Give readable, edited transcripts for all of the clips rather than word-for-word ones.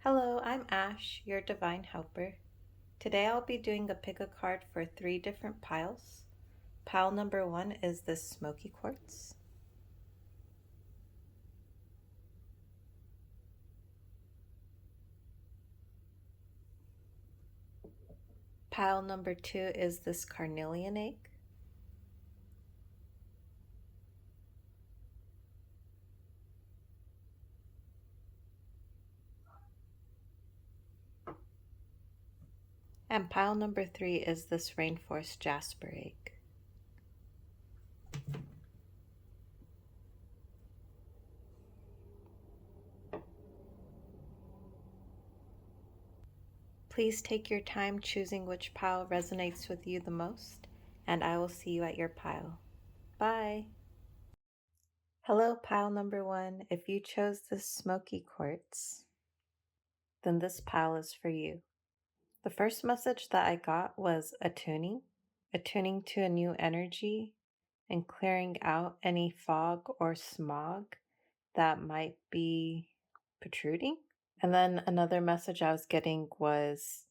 Hello, I'm Ash, your divine helper. Today I'll be doing a pick a card for 3 different piles. Pile number 1 is this Smokey Quartz. Pile number 2 is this Carnelian Egg. And pile number 3 is this Rainforest Jasper Egg. Please take your time choosing which pile resonates with you the most, and I will see you at your pile. Bye! Hello, pile number 1. If you chose this Smoky Quartz, then this pile is for you. The first message that I got was attuning to a new energy and clearing out any fog or smog that might be protruding. And then another message I was getting was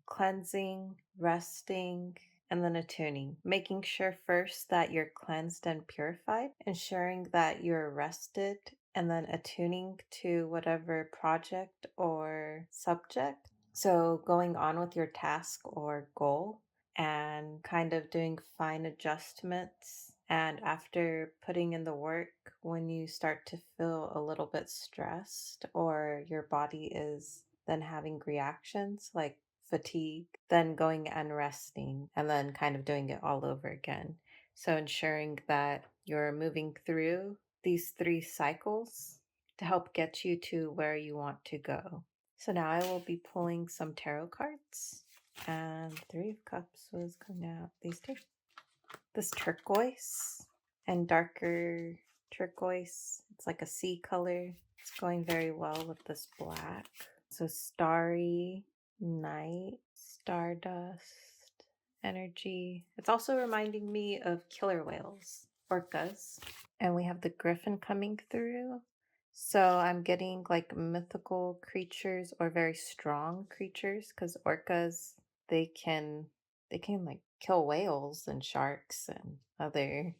cleansing, resting, and then attuning. Making sure first that you're cleansed and purified, ensuring that you're rested, and then attuning to whatever project or subject. So going on with your task or goal and kind of doing fine adjustments. And after putting in the work, when you start to feel a little bit stressed or your body is then having reactions like fatigue, then going and resting and then kind of doing it all over again. So ensuring that you're moving through these 3 cycles to help get you to where you want to go. So now I will be pulling some tarot cards, and 3 of Cups was coming out. These 2. This turquoise and darker turquoise. It's like a sea color. It's going very well with this black. So starry, night, stardust, energy. It's also reminding me of killer whales, orcas. And we have the griffin coming through. So I'm getting like mythical creatures or very strong creatures because orcas, they can like kill whales and sharks and other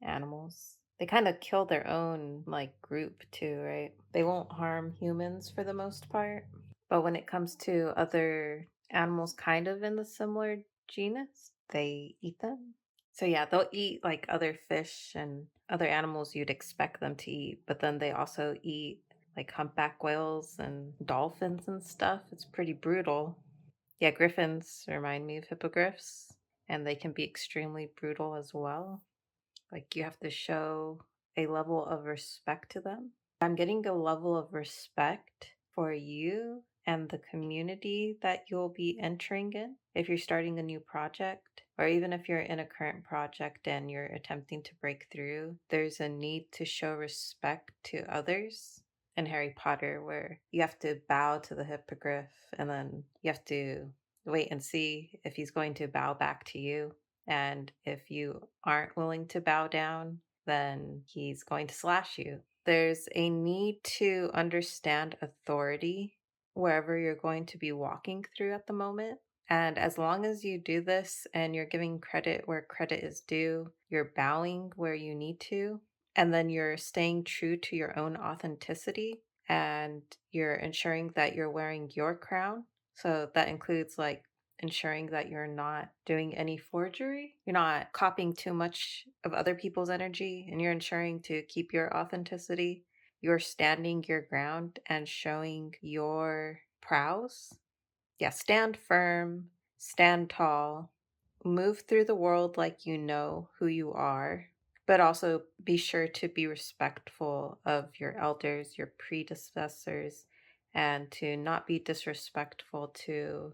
animals. They kind of kill their own like group too, right? They won't harm humans for the most part. But when it comes to other animals kind of in the similar genus, they eat them. So yeah, they'll eat like other fish and other animals you'd expect them to eat, but then they also eat like humpback whales and dolphins and stuff. It's pretty brutal. Yeah, griffins remind me of hippogriffs, and they can be extremely brutal as well. Like you have to show a level of respect to them. I'm getting a level of respect for you and the community that you'll be entering in if you're starting a new project, or even if you're in a current project and you're attempting to break through. There's a need to show respect to others. In Harry Potter, where you have to bow to the hippogriff and then you have to wait and see if he's going to bow back to you. And if you aren't willing to bow down, then he's going to slash you. There's a need to understand authority wherever you're going to be walking through at the moment. And as long as you do this and you're giving credit where credit is due, you're bowing where you need to, and then you're staying true to your own authenticity and you're ensuring that you're wearing your crown. So that includes like ensuring that you're not doing any forgery. You're not copying too much of other people's energy, and you're ensuring to keep your authenticity. You're standing your ground and showing your prowess. Yeah, stand firm, stand tall, move through the world like you know who you are, but also be sure to be respectful of your elders, your predecessors, and to not be disrespectful to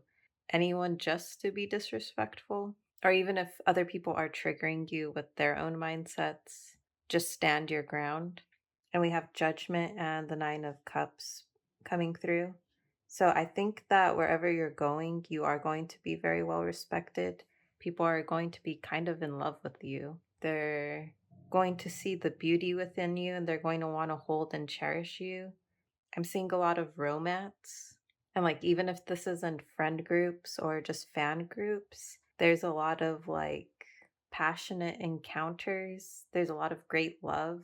anyone just to be disrespectful. Or even if other people are triggering you with their own mindsets, just stand your ground. And we have Judgment and the 9 of Cups coming through. So I think that wherever you're going, you are going to be very well respected. People are going to be kind of in love with you. They're going to see the beauty within you and they're going to want to hold and cherish you. I'm seeing a lot of romance. And like, even if this is in friend groups or just fan groups, there's a lot of like passionate encounters. There's a lot of great love,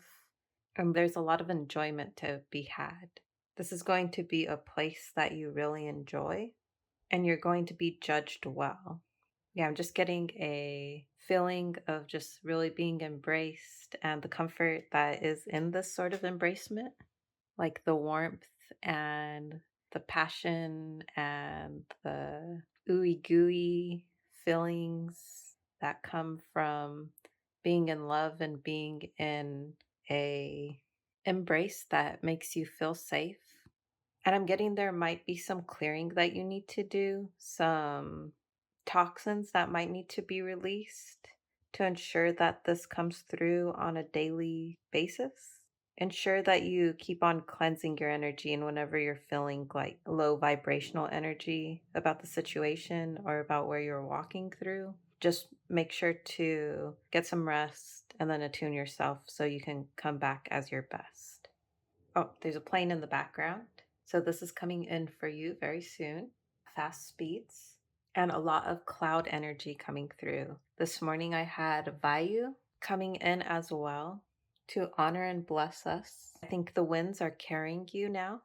and there's a lot of enjoyment to be had. This is going to be a place that you really enjoy, and you're going to be judged well. Yeah, I'm just getting a feeling of just really being embraced and the comfort that is in this sort of embracement, like the warmth and the passion and the ooey gooey feelings that come from being in love and being in a embrace that makes you feel safe. And I'm getting there might be some clearing that you need to do, some toxins that might need to be released to ensure that this comes through on a daily basis. Ensure that you keep on cleansing your energy, and whenever you're feeling like low vibrational energy about the situation or about where you're walking through, just make sure to get some rest and then attune yourself so you can come back as your best. Oh, there's a plane in the background. So this is coming in for you very soon. Fast speeds and a lot of cloud energy coming through. This morning I had Vayu coming in as well to honor and bless us. I think the winds are carrying you now.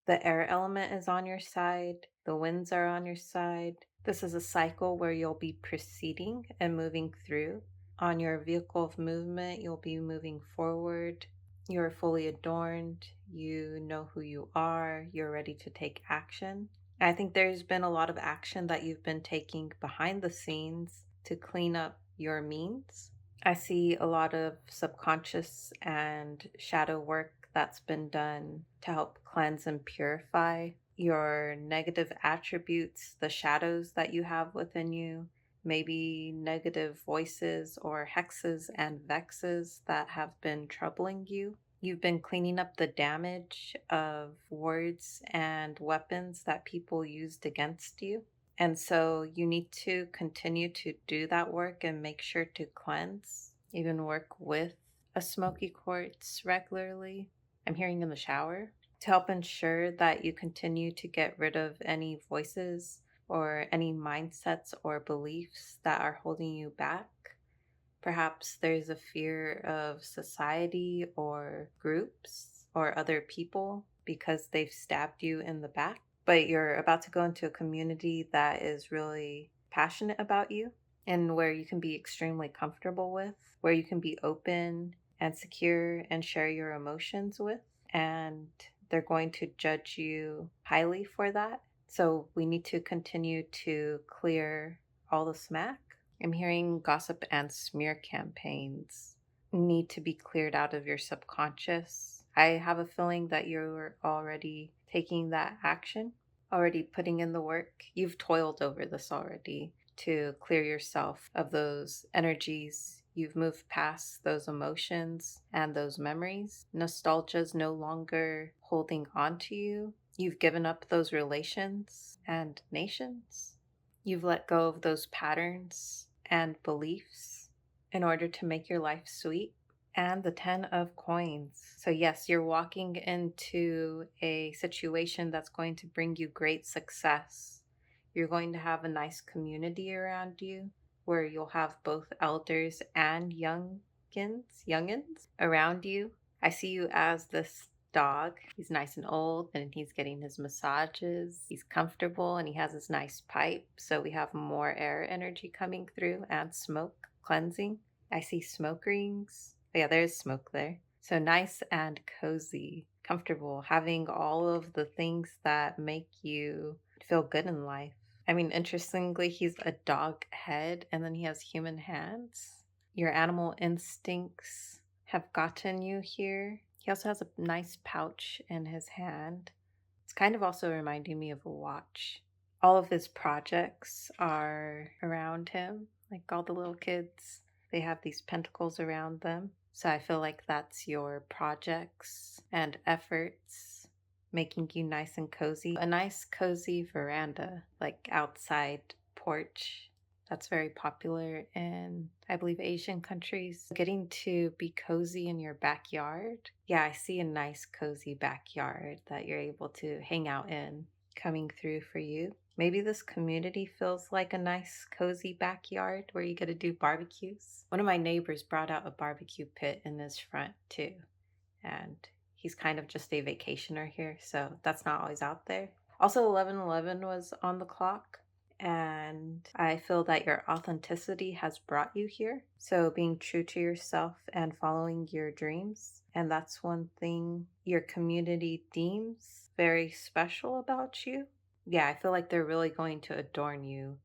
The air element is on your side. The winds are on your side. This is a cycle where you'll be proceeding and moving through. On your vehicle of movement, you'll be moving forward. You're fully adorned. You know who you are. You're ready to take action. I think there's been a lot of action that you've been taking behind the scenes to clean up your means. I see a lot of subconscious and shadow work that's been done to help cleanse and purify your negative attributes, the shadows that you have within you, maybe negative voices or hexes and vexes that have been troubling you. You've been cleaning up the damage of words and weapons that people used against you. And so you need to continue to do that work and make sure to cleanse, even work with a smoky quartz regularly. I'm hearing in the shower to help ensure that you continue to get rid of any voices or any mindsets or beliefs that are holding you back. Perhaps there's a fear of society or groups or other people because they've stabbed you in the back, but you're about to go into a community that is really passionate about you and where you can be extremely comfortable with, where you can be open and secure and share your emotions with. And they're going to judge you highly for that. So we need to continue to clear all the smack. I'm hearing gossip and smear campaigns need to be cleared out of your subconscious. I have a feeling that you're already taking that action, already putting in the work. You've toiled over this already to clear yourself of those energies. You've moved past those emotions and those memories. Nostalgia is no longer holding on to you. You've given up those relations and nations. You've let go of those patterns and beliefs in order to make your life sweet. And the 10 of coins. So, yes, you're walking into a situation that's going to bring you great success. You're going to have a nice community around you where you'll have both elders and youngins around you. I see you as this dog. He's nice and old and he's getting his massages. He's comfortable and he has his nice pipe. So we have more air energy coming through and smoke cleansing. I see smoke rings. Oh, yeah, there's smoke there. So nice and cozy, comfortable, having all of the things that make you feel good in life. I mean, interestingly, he's a dog head and then he has human hands. Your animal instincts have gotten you here. He also has a nice pouch in his hand. It's kind of also reminding me of a watch. All of his projects are around him, like all the little kids. They have these pentacles around them. So I feel like that's your projects and efforts making you nice and cozy. A nice cozy veranda, like outside porch. That's very popular in, I believe, Asian countries. Getting to be cozy in your backyard. Yeah, I see a nice cozy backyard that you're able to hang out in. coming through for you. Maybe this community feels like a nice, cozy backyard where you get to do barbecues. One of my neighbors brought out a barbecue pit in his front too, and he's kind of just a vacationer here, so that's not always out there. Also, 11:11 was on the clock, and I feel that your authenticity has brought you here. So, being true to yourself and following your dreams. And that's one thing your community deems very special about you. Yeah, I feel like they're really going to adorn you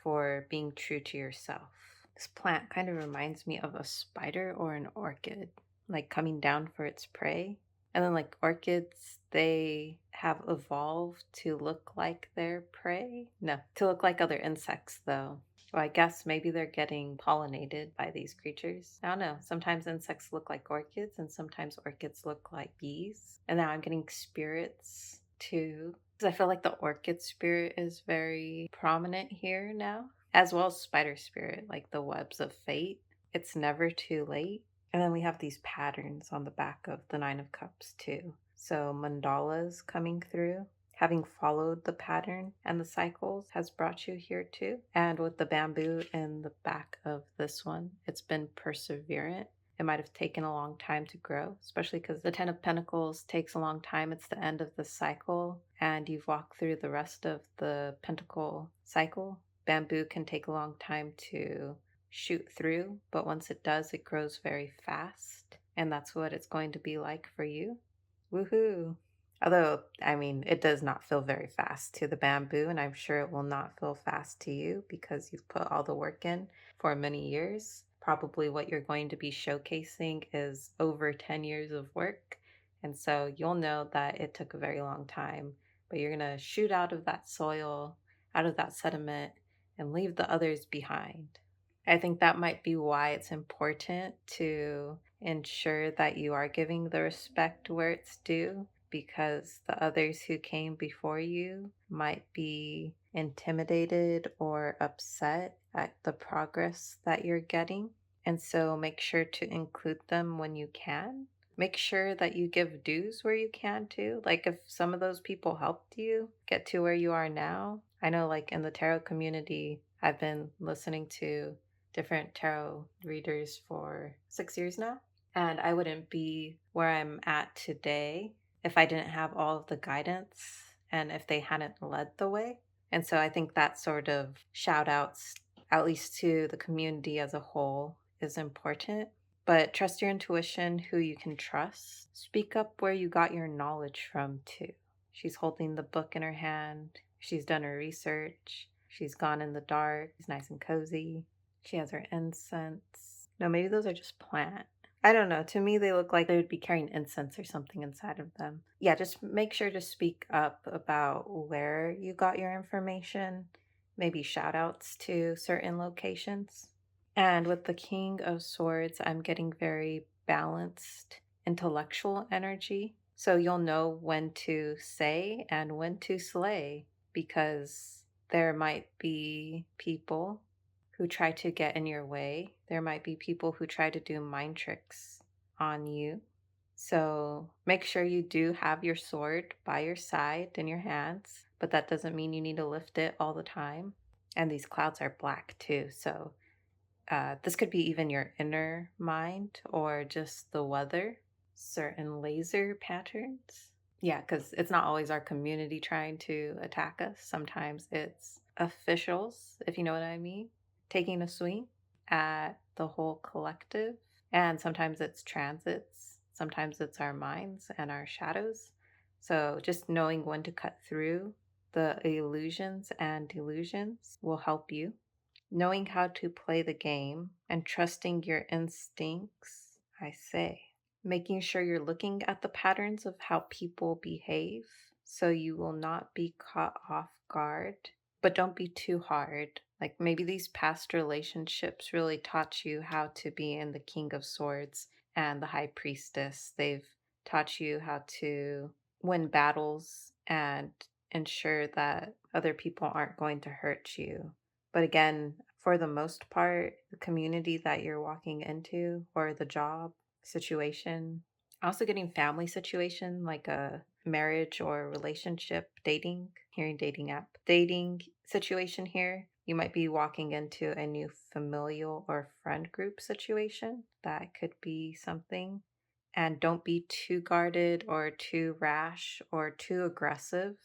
for being true to yourself. This plant kind of reminds me of a spider or an orchid, like coming down for its prey. And then, like orchids, they have evolved to look like their prey. No, to look like other insects, though. Well, I guess maybe they're getting pollinated by these creatures. I don't know. Sometimes insects look like orchids, and sometimes orchids look like bees. And now I'm getting spirits too. Because I feel like the orchid spirit is very prominent here now, as well as spider spirit, like the webs of fate. It's never too late. And then we have these patterns on the back of the Nine of Cups too. So mandalas coming through. Having followed the pattern and the cycles has brought you here too. And with the bamboo in the back of this one, it's been perseverant. It might have taken a long time to grow, especially because the Ten of Pentacles takes a long time. It's the end of the cycle, and you've walked through the rest of the Pentacle cycle. Bamboo can take a long time to shoot through, but once it does, it grows very fast. And that's what it's going to be like for you. Woohoo! Although, I mean, it does not feel very fast to the bamboo, and I'm sure it will not feel fast to you because you've put all the work in for many years. Probably what you're going to be showcasing is over 10 years of work. And so you'll know that it took a very long time, but you're going to shoot out of that soil, out of that sediment, and leave the others behind. I think that might be why it's important to ensure that you are giving the respect where it's due, because the others who came before you might be intimidated or upset at the progress that you're getting. And so make sure to include them when you can. Make sure that you give dues where you can too. Like if some of those people helped you get to where you are now. I know, like in the tarot community, I've been listening to different tarot readers for 6 years now. And I wouldn't be where I'm at today if I didn't have all of the guidance and if they hadn't led the way. And so I think that sort of shout outs, at least to the community as a whole, is important. But trust your intuition, who you can trust. Speak up where you got your knowledge from, too. She's holding the book in her hand. She's done her research. She's gone in the dark. It's nice and cozy. She has her incense. No, maybe those are just plant. I don't know. To me, they look like they would be carrying incense or something inside of them. Yeah, just make sure to speak up about where you got your information. Maybe shout outs to certain locations. And with the King of Swords, I'm getting very balanced intellectual energy. So you'll know when to say and when to slay, because there might be people who try to get in your way. There might be people who try to do mind tricks on you. So make sure you do have your sword by your side in your hands, but that doesn't mean you need to lift it all the time. And these clouds are black too, so this could be even your inner mind or just the weather, certain laser patterns. Yeah, because it's not always our community trying to attack us. Sometimes it's officials, if you know what I mean, taking a swing at the whole collective. And sometimes it's transits. Sometimes it's our minds and our shadows. So just knowing when to cut through the illusions and delusions will help you. Knowing how to play the game and trusting your instincts, I say. Making sure you're looking at the patterns of how people behave so you will not be caught off guard. But don't be too hard. Like maybe these past relationships really taught you how to be in the King of Swords and the High Priestess. They've taught you how to win battles and ensure that other people aren't going to hurt you. But again, for the most part, the community that you're walking into or the job situation, also getting family situation, like a marriage or relationship, dating, hearing dating app, dating situation here. You might be walking into a new familial or friend group situation. That could be something. And don't be too guarded or too rash or too aggressive.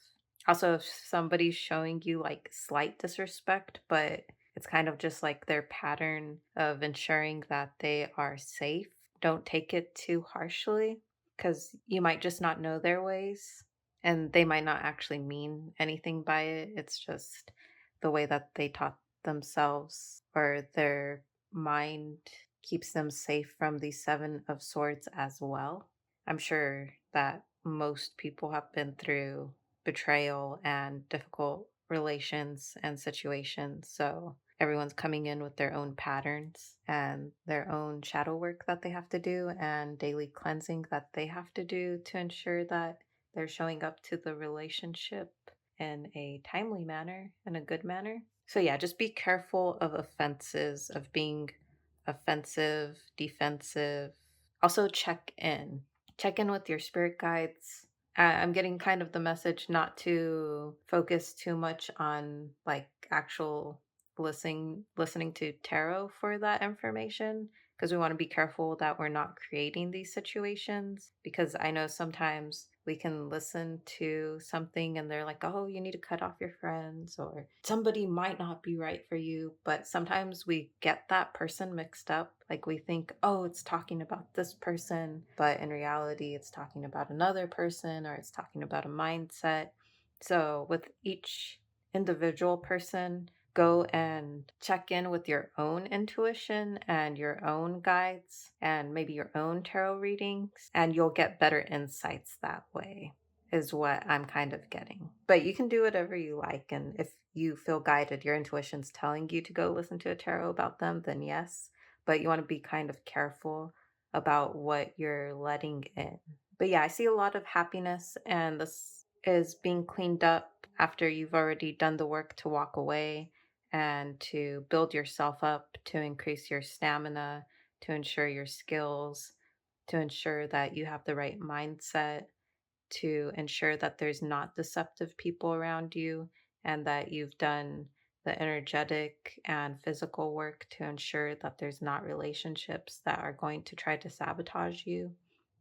Also, if somebody's showing you like slight disrespect, but it's kind of just like their pattern of ensuring that they are safe, don't take it too harshly because you might just not know their ways and they might not actually mean anything by it. It's just the way that they taught themselves or their mind keeps them safe from the Seven of Swords as well. I'm sure that most people have been through betrayal and difficult relations and situations. So everyone's coming in with their own patterns and their own shadow work that they have to do and daily cleansing that they have to do to ensure that they're showing up to the relationship in a timely manner, in a good manner. So, yeah, just be careful of offenses, of being offensive, defensive. Also, check in. Check in with your spirit guides. I'm getting kind of the message not to focus too much on like actual listening to tarot for that information because we want to be careful that we're not creating these situations because I know sometimes we can listen to something and they're like, "Oh, you need to cut off your friends," or somebody might not be right for you, but sometimes we get that person mixed up. Like we think, "Oh, it's talking about this person," but in reality it's talking about another person or it's talking about a mindset. So, with each individual person, go and check in with your own intuition and your own guides and maybe your own tarot readings, and you'll get better insights that way, is what I'm kind of getting. But you can do whatever you like. And if you feel guided, your intuition's telling you to go listen to a tarot about them, then yes. But you want to be kind of careful about what you're letting in. But yeah, I see a lot of happiness, and this is being cleaned up after you've already done the work to walk away and to build yourself up, to increase your stamina, to ensure your skills, to ensure that you have the right mindset, to ensure that there's not deceptive people around you, and that you've done the energetic and physical work to ensure that there's not relationships that are going to try to sabotage you.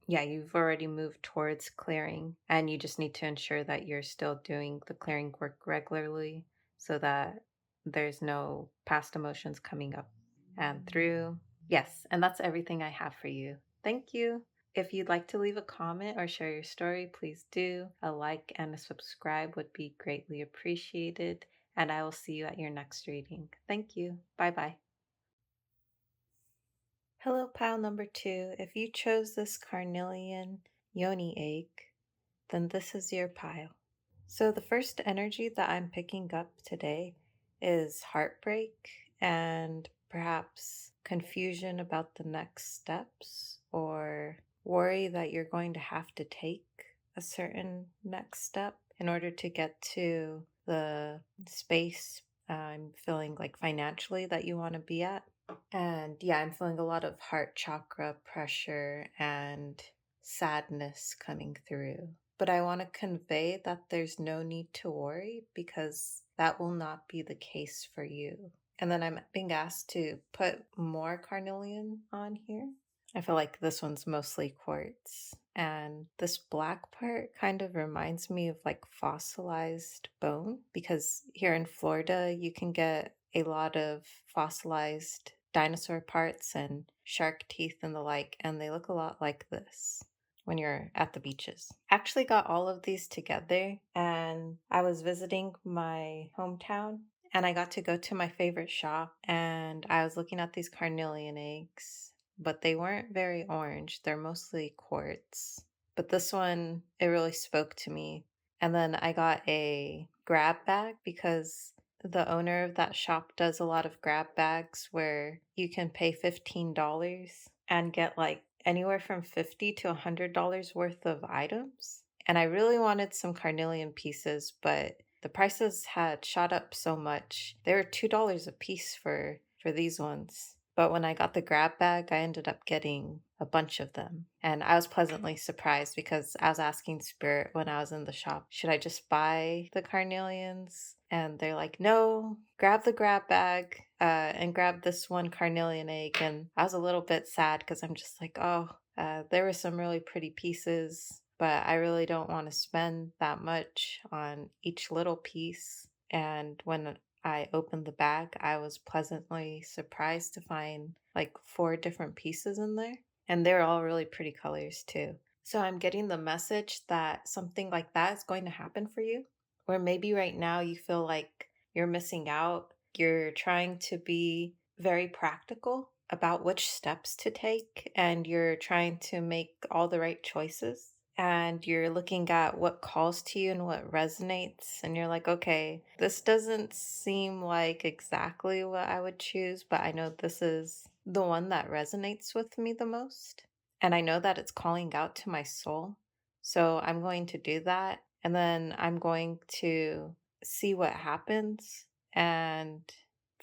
Yeah, you've already moved towards clearing, and you just need to ensure that you're still doing the clearing work regularly so that there's no past emotions coming up and through. Yes, and that's everything I have for you. Thank you. If you'd like to leave a comment or share your story, please do. A like and a subscribe would be greatly appreciated, and I will see you at your next reading. Thank you. Bye bye. Hello, pile number 2. If you chose this carnelian yoni egg, then this is your pile. So, the first energy that I'm picking up today is heartbreak and perhaps confusion about the next steps or worry that you're going to have to take a certain next step in order to get to the space I'm feeling like financially that you want to be at. And yeah, I'm feeling a lot of heart chakra pressure and sadness coming through. But I want to convey that there's no need to worry because that will not be the case for you. And then I'm being asked to put more carnelian on here. I feel like this one's mostly quartz. And this black part kind of reminds me of like fossilized bone because here in Florida, you can get a lot of fossilized dinosaur parts and shark teeth and the like, and they look a lot like this when you're at the beaches. Actually got all of these together and I was visiting my hometown and I got to go to my favorite shop and I was looking at these carnelian eggs, but they weren't very orange. They're mostly quartz. But this one, it really spoke to me. And then I got a grab bag because the owner of that shop does a lot of grab bags where you can pay $15 and get like anywhere from $50 to $100 worth of items. And I really wanted some carnelian pieces, but the prices had shot up so much. They were $2 a piece for these ones. But when I got the grab bag, I ended up getting a bunch of them. And I was pleasantly surprised because I was asking Spirit when I was in the shop, should I just buy the carnelians? And they're like, no, grab the grab bag and grab this one carnelian egg. And I was a little bit sad because I'm just like, oh, there were some really pretty pieces, but I really don't want to spend that much on each little piece. And when I opened the bag, I was pleasantly surprised to find like four different pieces in there. And they're all really pretty colors too. So I'm getting the message that something like that is going to happen for you. Or maybe right now you feel like you're missing out. You're trying to be very practical about which steps to take, and you're trying to make all the right choices. And you're looking at what calls to you and what resonates, and you're like, okay, this doesn't seem like exactly what I would choose, but I know this is the one that resonates with me the most. And I know that it's calling out to my soul. So I'm going to do that. And then I'm going to see what happens. And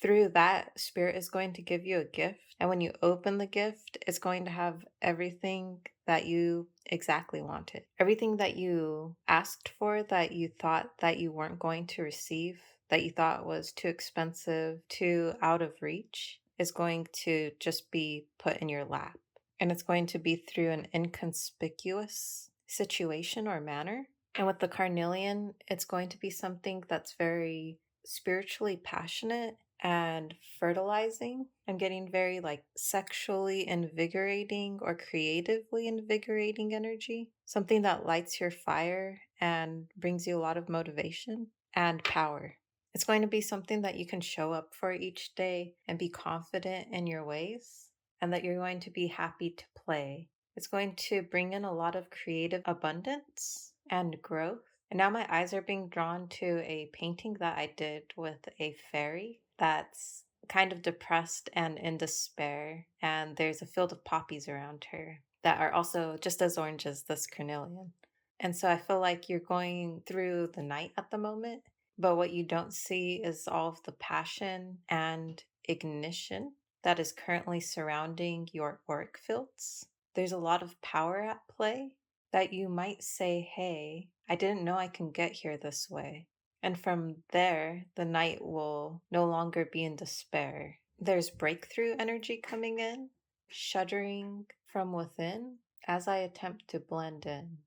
through that, Spirit is going to give you a gift. And when you open the gift, it's going to have everything that you exactly wanted. Everything that you asked for that you thought that you weren't going to receive, that you thought was too expensive, too out of reach, is going to just be put in your lap. And it's going to be through an inconspicuous situation or manner. And with the carnelian, it's going to be something that's very spiritually passionate and fertilizing. I'm getting very like sexually invigorating or creatively invigorating energy, something that lights your fire and brings you a lot of motivation and power. It's going to be something that you can show up for each day and be confident in your ways, and that you're going to be happy to play. It's going to bring in a lot of creative abundance and growth. And now my eyes are being drawn to a painting that I did with a fairy that's kind of depressed and in despair. And there's a field of poppies around her that are also just as orange as this carnelian. And so I feel like you're going through the night at the moment, but what you don't see is all of the passion and ignition that is currently surrounding your auric fields. There's a lot of power at play that you might say, hey, I didn't know I can get here this way. And from there, the night will no longer be in despair. There's breakthrough energy coming in, shuddering from within as I attempt to blend in.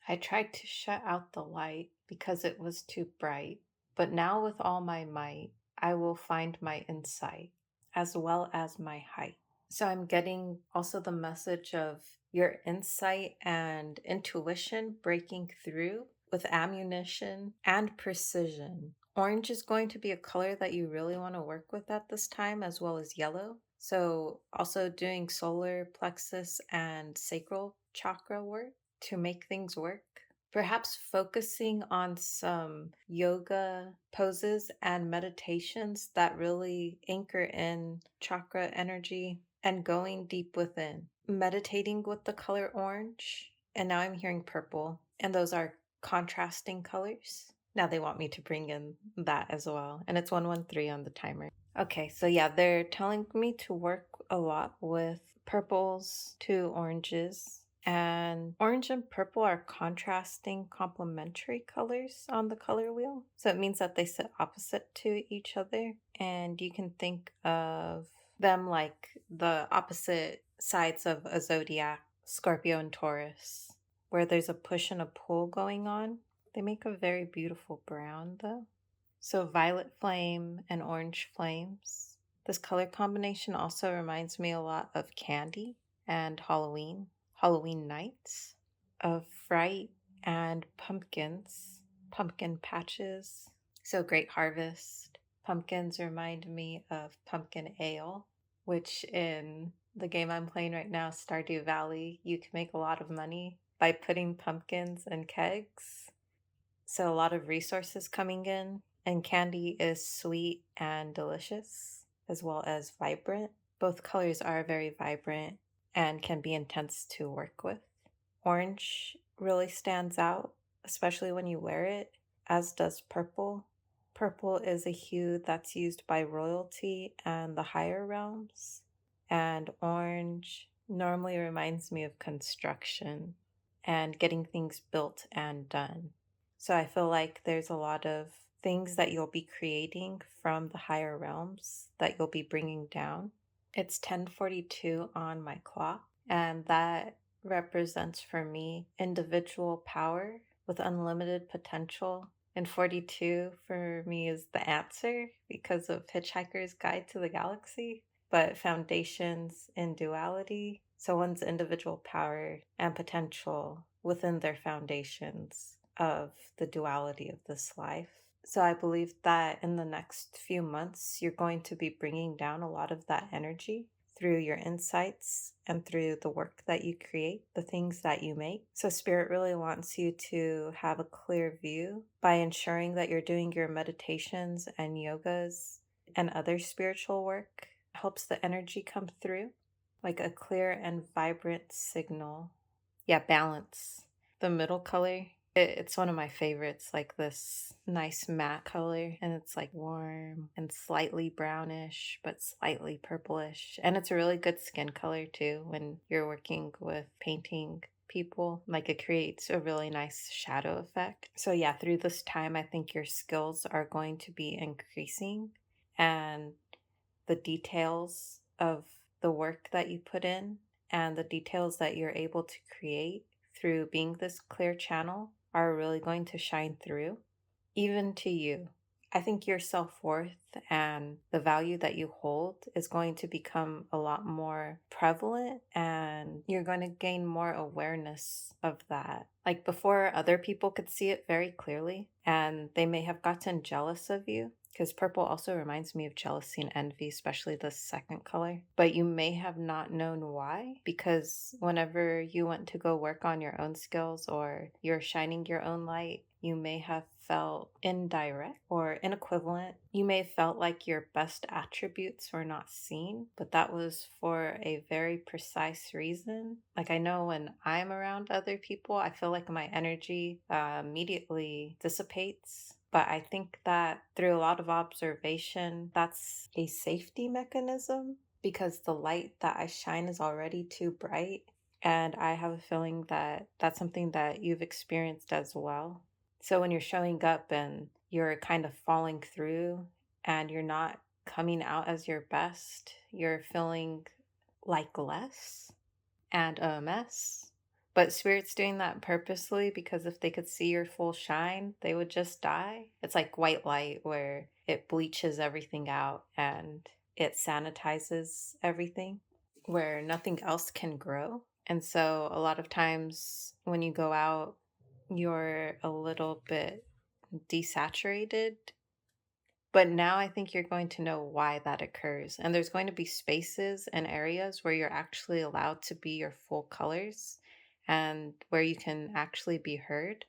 I tried to shut out the light because it was too bright, but now with all my might, I will find my insight as well as my height. So I'm getting also the message of your insight and intuition breaking through with ammunition and precision. Orange is going to be a color that you really want to work with at this time, as well as yellow. So, also doing solar plexus and sacral chakra work to make things work. Perhaps focusing on some yoga poses and meditations that really anchor in chakra energy and going deep within. Meditating with the color orange, and now I'm hearing purple, and those are contrasting colors. Now they want me to bring in that as well, and it's 113 on the timer. Okay, so yeah, they're telling me to work a lot with purples to oranges. And orange and purple are contrasting complementary colors on the color wheel. So it means that they sit opposite to each other. And you can think of them like the opposite sides of a zodiac, Scorpio and Taurus, where there's a push and a pull going on. They make a very beautiful brown though. So violet flame and orange flames. This color combination also reminds me a lot of candy and Halloween nights, of fright and pumpkins, pumpkin patches. So great harvest. Pumpkins remind me of pumpkin ale, which in the game I'm playing right now, Stardew Valley, you can make a lot of money by putting pumpkins in kegs. So a lot of resources coming in, and candy is sweet and delicious as well as vibrant. Both colors are very vibrant and can be intense to work with. Orange really stands out, especially when you wear it, as does purple. Purple is a hue that's used by royalty and the higher realms. And orange normally reminds me of construction and getting things built and done. So I feel like there's a lot of things that you'll be creating from the higher realms that you'll be bringing down. It's 10:42 on my clock, and that represents for me individual power with unlimited potential. And 42 for me is the answer because of Hitchhiker's Guide to the Galaxy, but foundations in duality. So one's individual power and potential within their foundations of the duality of this life. So I believe that in the next few months, you're going to be bringing down a lot of that energy through your insights and through the work that you create, the things that you make. So, Spirit really wants you to have a clear view by ensuring that you're doing your meditations and yogas and other spiritual work. Helps the energy come through like a clear and vibrant signal. Yeah, balance. The middle color, it's one of my favorites, like this nice matte color, and it's like warm and slightly brownish, but slightly purplish. And it's a really good skin color too when you're working with painting people. Like it creates a really nice shadow effect. So, yeah, through this time, I think your skills are going to be increasing, and the details of the work that you put in and the details that you're able to create through being this clear channel are really going to shine through, even to you. I think your self worth and the value that you hold is going to become a lot more prevalent, and you're going to gain more awareness of that. Like before, other people could see it very clearly, and they may have gotten jealous of you. Because purple also reminds me of jealousy and envy, especially the second color. But you may have not known why, because whenever you went to go work on your own skills or you're shining your own light, you may have felt indirect or inequivalent. You may have felt like your best attributes were not seen, but that was for a very precise reason. Like I know when I'm around other people, I feel like my energy immediately dissipates. But I think that through a lot of observation, that's a safety mechanism because the light that I shine is already too bright. And I have a feeling that that's something that you've experienced as well. So when you're showing up and you're kind of falling through and you're not coming out as your best, you're feeling like less and a mess. But Spirit's doing that purposely because if they could see your full shine, they would just die. It's like white light where it bleaches everything out and it sanitizes everything where nothing else can grow. And so a lot of times when you go out, you're a little bit desaturated, but now I think you're going to know why that occurs. And there's going to be spaces and areas where you're actually allowed to be your full colors and where you can actually be heard.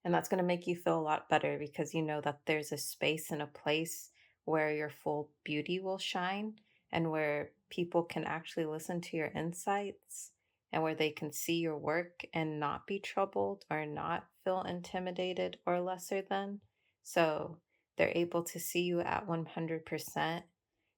And that's going to make you feel a lot better because you know that there's a space and a place where your full beauty will shine and where people can actually listen to your insights and where they can see your work and not be troubled or not feel intimidated or lesser than. So, they're able to see you at 100%.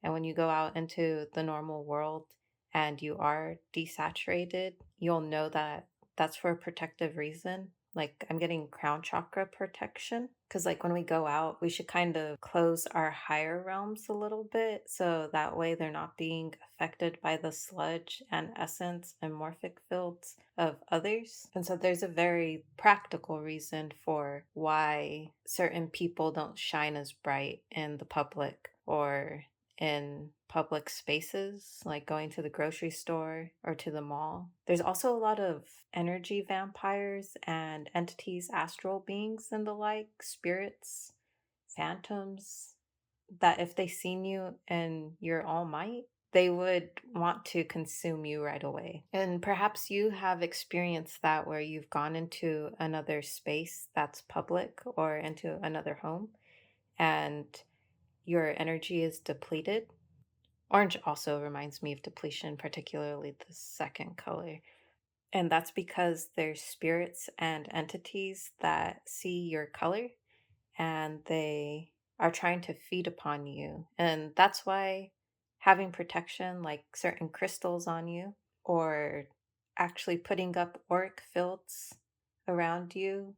And when you go out into the normal world and you are desaturated, you'll know that that's for a protective reason. Like I'm getting crown chakra protection because like when we go out, we should kind of close our higher realms a little bit so that way they're not being affected by the sludge and essence and morphic fields of others. And so there's a very practical reason for why certain people don't shine as bright in the public or in public spaces, like going to the grocery store or to the mall. There's also a lot of energy vampires and entities, astral beings, and the like, spirits, phantoms, that if they seen you in your all might, they would want to consume you right away. And perhaps you have experienced that where you've gone into another space that's public or into another home and your energy is depleted. Orange also reminds me of depletion, particularly the second color. And that's because there's spirits and entities that see your color and they are trying to feed upon you. And that's why having protection like certain crystals on you, or actually putting up auric fields around you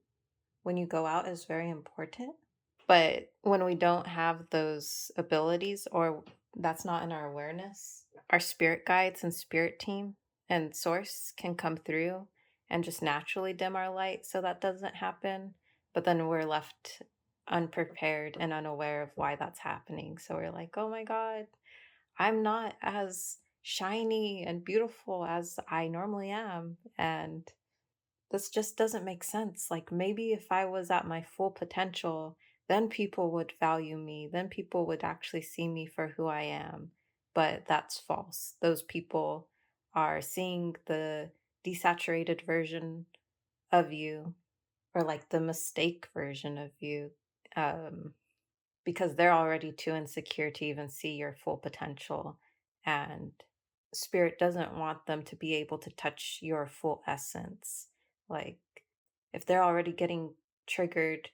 when you go out is very important. But when we don't have those abilities, or that's not in our awareness, our spirit guides and spirit team and source can come through and just naturally dim our light so that doesn't happen. But then we're left unprepared and unaware of why that's happening. So we're like, oh my God, I'm not as shiny and beautiful as I normally am. And this just doesn't make sense. Like, maybe if I was at my full potential, then people would value me. Then people would actually see me for who I am. But that's false. Those people are seeing the desaturated version of you, or like the mistake version of you. Um, because they're already too insecure to even see your full potential. And spirit doesn't want them to be able to touch your full essence. Like, if they're already getting triggered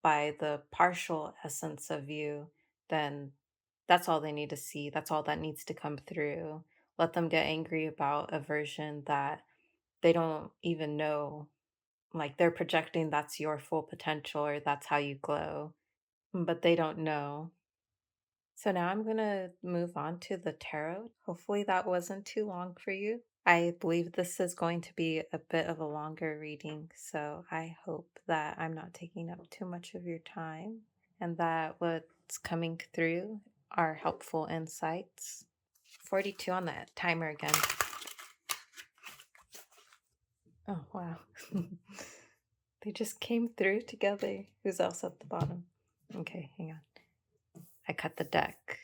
by the partial essence of you, then that's all they need to see. That's all that needs to come through. Let them get angry about a version that they don't even know. Like, they're projecting that's your full potential or that's how you glow, but they don't know. So now I'm going to move on to the tarot. Hopefully that wasn't too long for you. I believe this is going to be a bit of a longer reading, so I hope that I'm not taking up too much of your time and that what's coming through are helpful insights. 42 on that timer again. Oh, wow. They just came through together. Who's else at the bottom? Okay, hang on. I cut the deck.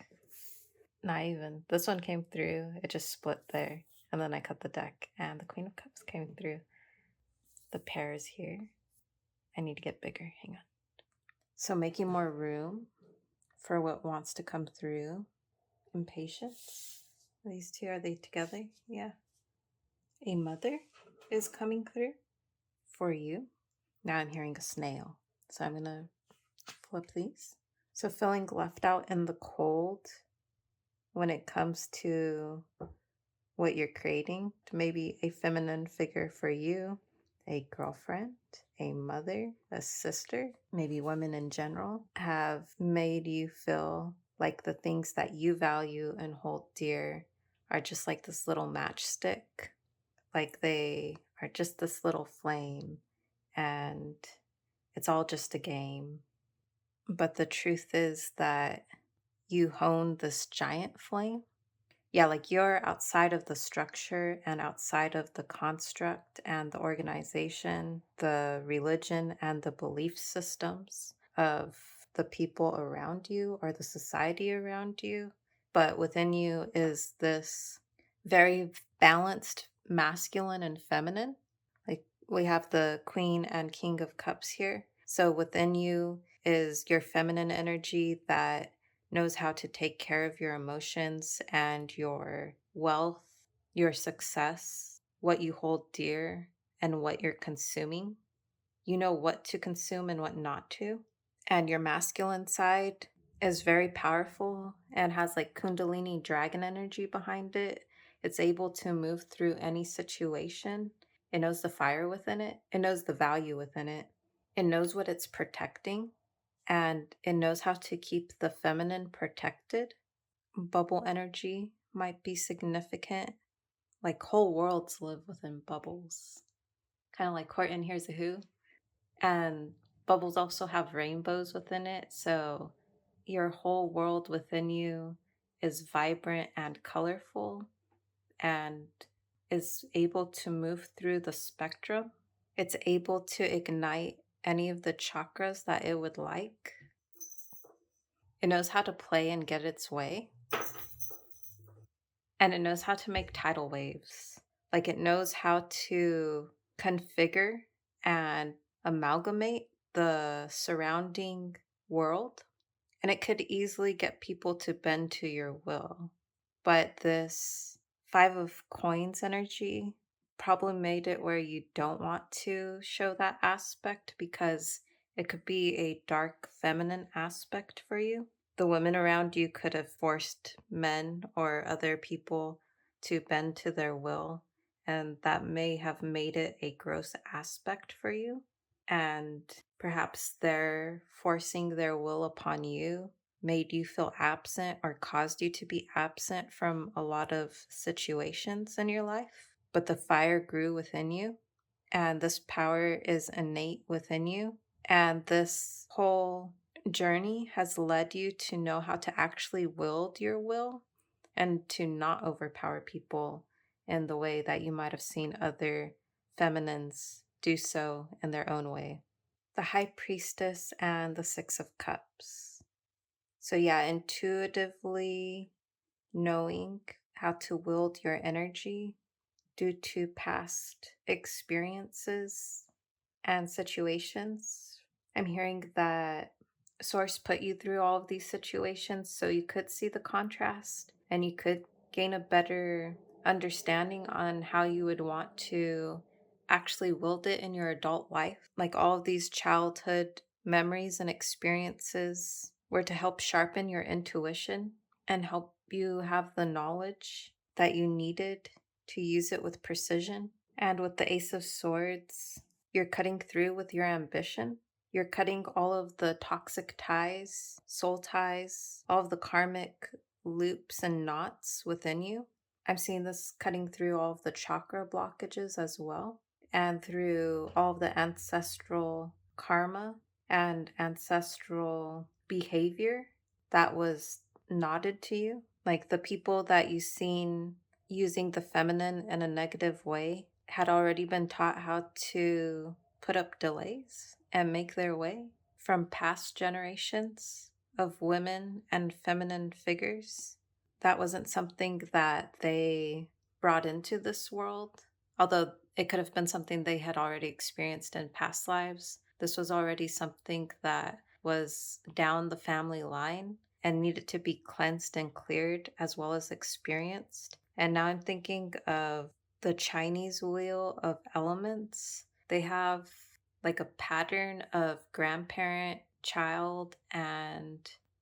Not even. This one came through. It just split there. And then I cut the deck and the Queen of Cups came through. The pair is here. I need to get bigger. Hang on. So making more room for what wants to come through. Impatience. These two, are they together? Yeah. A mother is coming through for you. Now I'm hearing a snail. So I'm going to flip these. So feeling left out in the cold when it comes to what you're creating. Maybe a feminine figure for you, a girlfriend, a mother, a sister, maybe women in general have made you feel like the things that you value and hold dear are just like this little matchstick. Like they are just this little flame and it's all just a game. But the truth is that you hone this giant flame. Yeah, like you're outside of the structure and outside of the construct and the organization, the religion and the belief systems of the people around you or the society around you. But within you is this very balanced masculine and feminine. Like we have the Queen and King of Cups here. So within you is your feminine energy that knows how to take care of your emotions and your wealth, your success, what you hold dear, and what you're consuming. You know what to consume and what not to. And your masculine side is very powerful and has like Kundalini dragon energy behind it. It's able to move through any situation. It knows the fire within it, it knows the value within it, it knows what it's protecting, and it knows how to keep the feminine protected. Bubble energy might be significant. Like whole worlds live within bubbles, kind of like Horton Hears a Who. And bubbles also have rainbows within it. So your whole world within you is vibrant and colorful and is able to move through the spectrum. It's able to ignite any of the chakras that it would like. It knows how to play and get its way. And it knows how to make tidal waves. Like it knows how to configure and amalgamate the surrounding world. And it could easily get people to bend to your will. But this Five of Coins energy probably made it where you don't want to show that aspect because it could be a dark feminine aspect for you. the women around you could have forced men or other people to bend to their will, and that may have made it a gross aspect for you. And perhaps their forcing their will upon you made you feel absent or caused you to be absent from a lot of situations in your life. But the fire grew within you, and this power is innate within you. And this whole journey has led you to know how to actually wield your will and to not overpower people in the way that you might have seen other feminines do so in their own way. The High Priestess and the Six of Cups. So, yeah, intuitively knowing how to wield your energy due to past experiences and situations. I'm hearing that Source put you through all of these situations so you could see the contrast and you could gain a better understanding on how you would want to actually wield it in your adult life. Like all of these childhood memories and experiences were to help sharpen your intuition and help you have the knowledge that you needed to use it with precision. And with the Ace of Swords, you're cutting through with your ambition. You're cutting all of the toxic ties, soul ties, all of the karmic loops and knots within you. I'm seeing this cutting through all of the chakra blockages as well, and through all of the ancestral karma and ancestral behavior that was knotted to you. Like the people that you've seen using the feminine in a negative way had already been taught how to put up delays and make their way from past generations of women and feminine figures. That wasn't something that they brought into this world, although it could have been something they had already experienced in past lives. This was already something that was down the family line and needed to be cleansed and cleared as well as experienced. And now I'm thinking of the Chinese wheel of elements. They have like a pattern of grandparent, child, and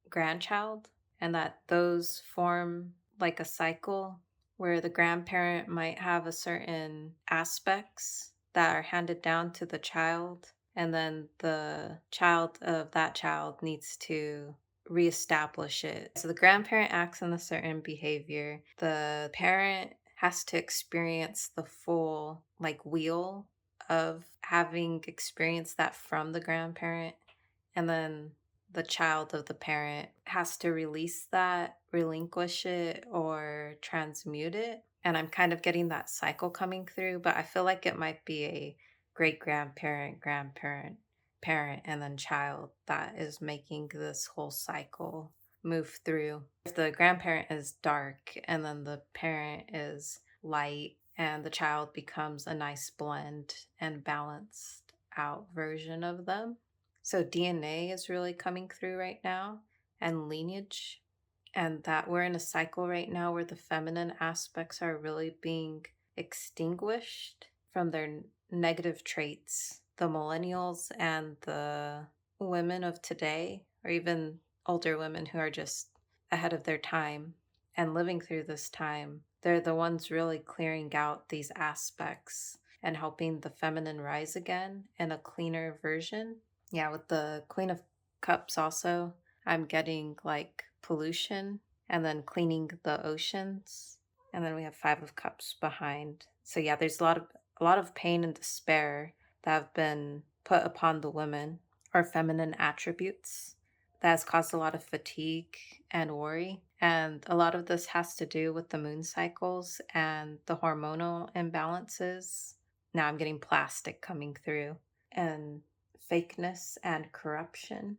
grandchild, and that those form like a cycle where the grandparent might have a certain aspects that are handed down to the child, and then the child of that child needs to reestablish it. So the grandparent acts in a certain behavior. The parent has to experience the full like wheel of having experienced that from the grandparent, and then the child of the parent has to release that, relinquish it, or transmute it. And I'm kind of getting that cycle coming through, but I feel like it might be a great grandparent, grandparent, parent, and then child that is making this whole cycle move through. If the grandparent is dark and then the parent is light, and the child becomes a nice blend and balanced out version of them. So DNA is really coming through right now, and lineage, and that we're in a cycle right now where the feminine aspects are really being extinguished from their negative traits. The millennials and the women of today, or even older women who are just ahead of their time and living through this time, they're the ones really clearing out these aspects and helping the feminine rise again in a cleaner version. Yeah, with the Queen of Cups also, I'm getting like pollution and then cleaning the oceans. And then we have Five of Cups behind. So yeah, there's a lot of pain and despair that have been put upon the women or feminine attributes that has caused a lot of fatigue and worry. And a lot of this has to do with the moon cycles and the hormonal imbalances. Now I'm getting plastic coming through and fakeness and corruption.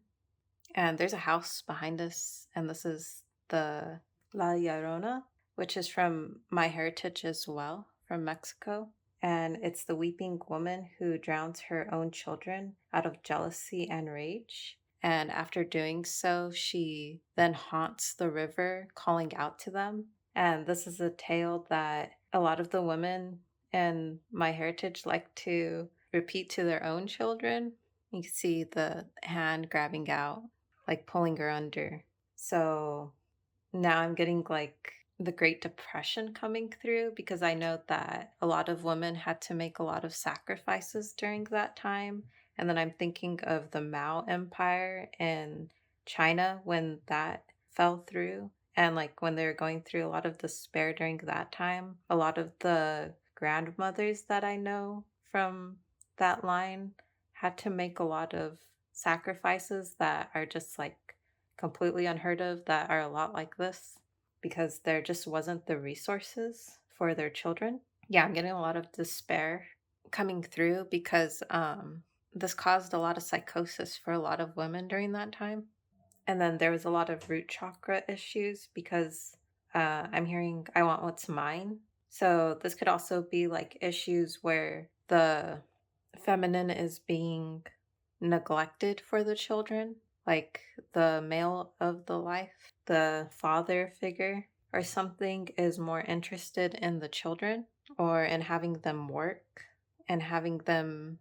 And there's a house behind us, and this is the La Llorona, which is from my heritage as well, from Mexico. And it's the weeping woman who drowns her own children out of jealousy and rage. And after doing so, she then haunts the river, calling out to them. And this is a tale that a lot of the women in my heritage like to repeat to their own children. You can see the hand grabbing out, like pulling her under. So now I'm getting like the Great Depression coming through because I know that a lot of women had to make a lot of sacrifices during that time. And then I'm thinking of the Mao Empire in China when that fell through. And like when they were going through a lot of despair during that time, a lot of the grandmothers that I know from that line had to make a lot of sacrifices that are just like completely unheard of, that are a lot like this because there just wasn't the resources for their children. Yeah, I'm getting a lot of despair coming through because this caused a lot of psychosis for a lot of women during that time. And then there was a lot of root chakra issues because I'm hearing I want what's mine. So this could also be like issues where the feminine is being neglected for the children, like the male of the life, the father figure or something is more interested in the children or in having them work and having them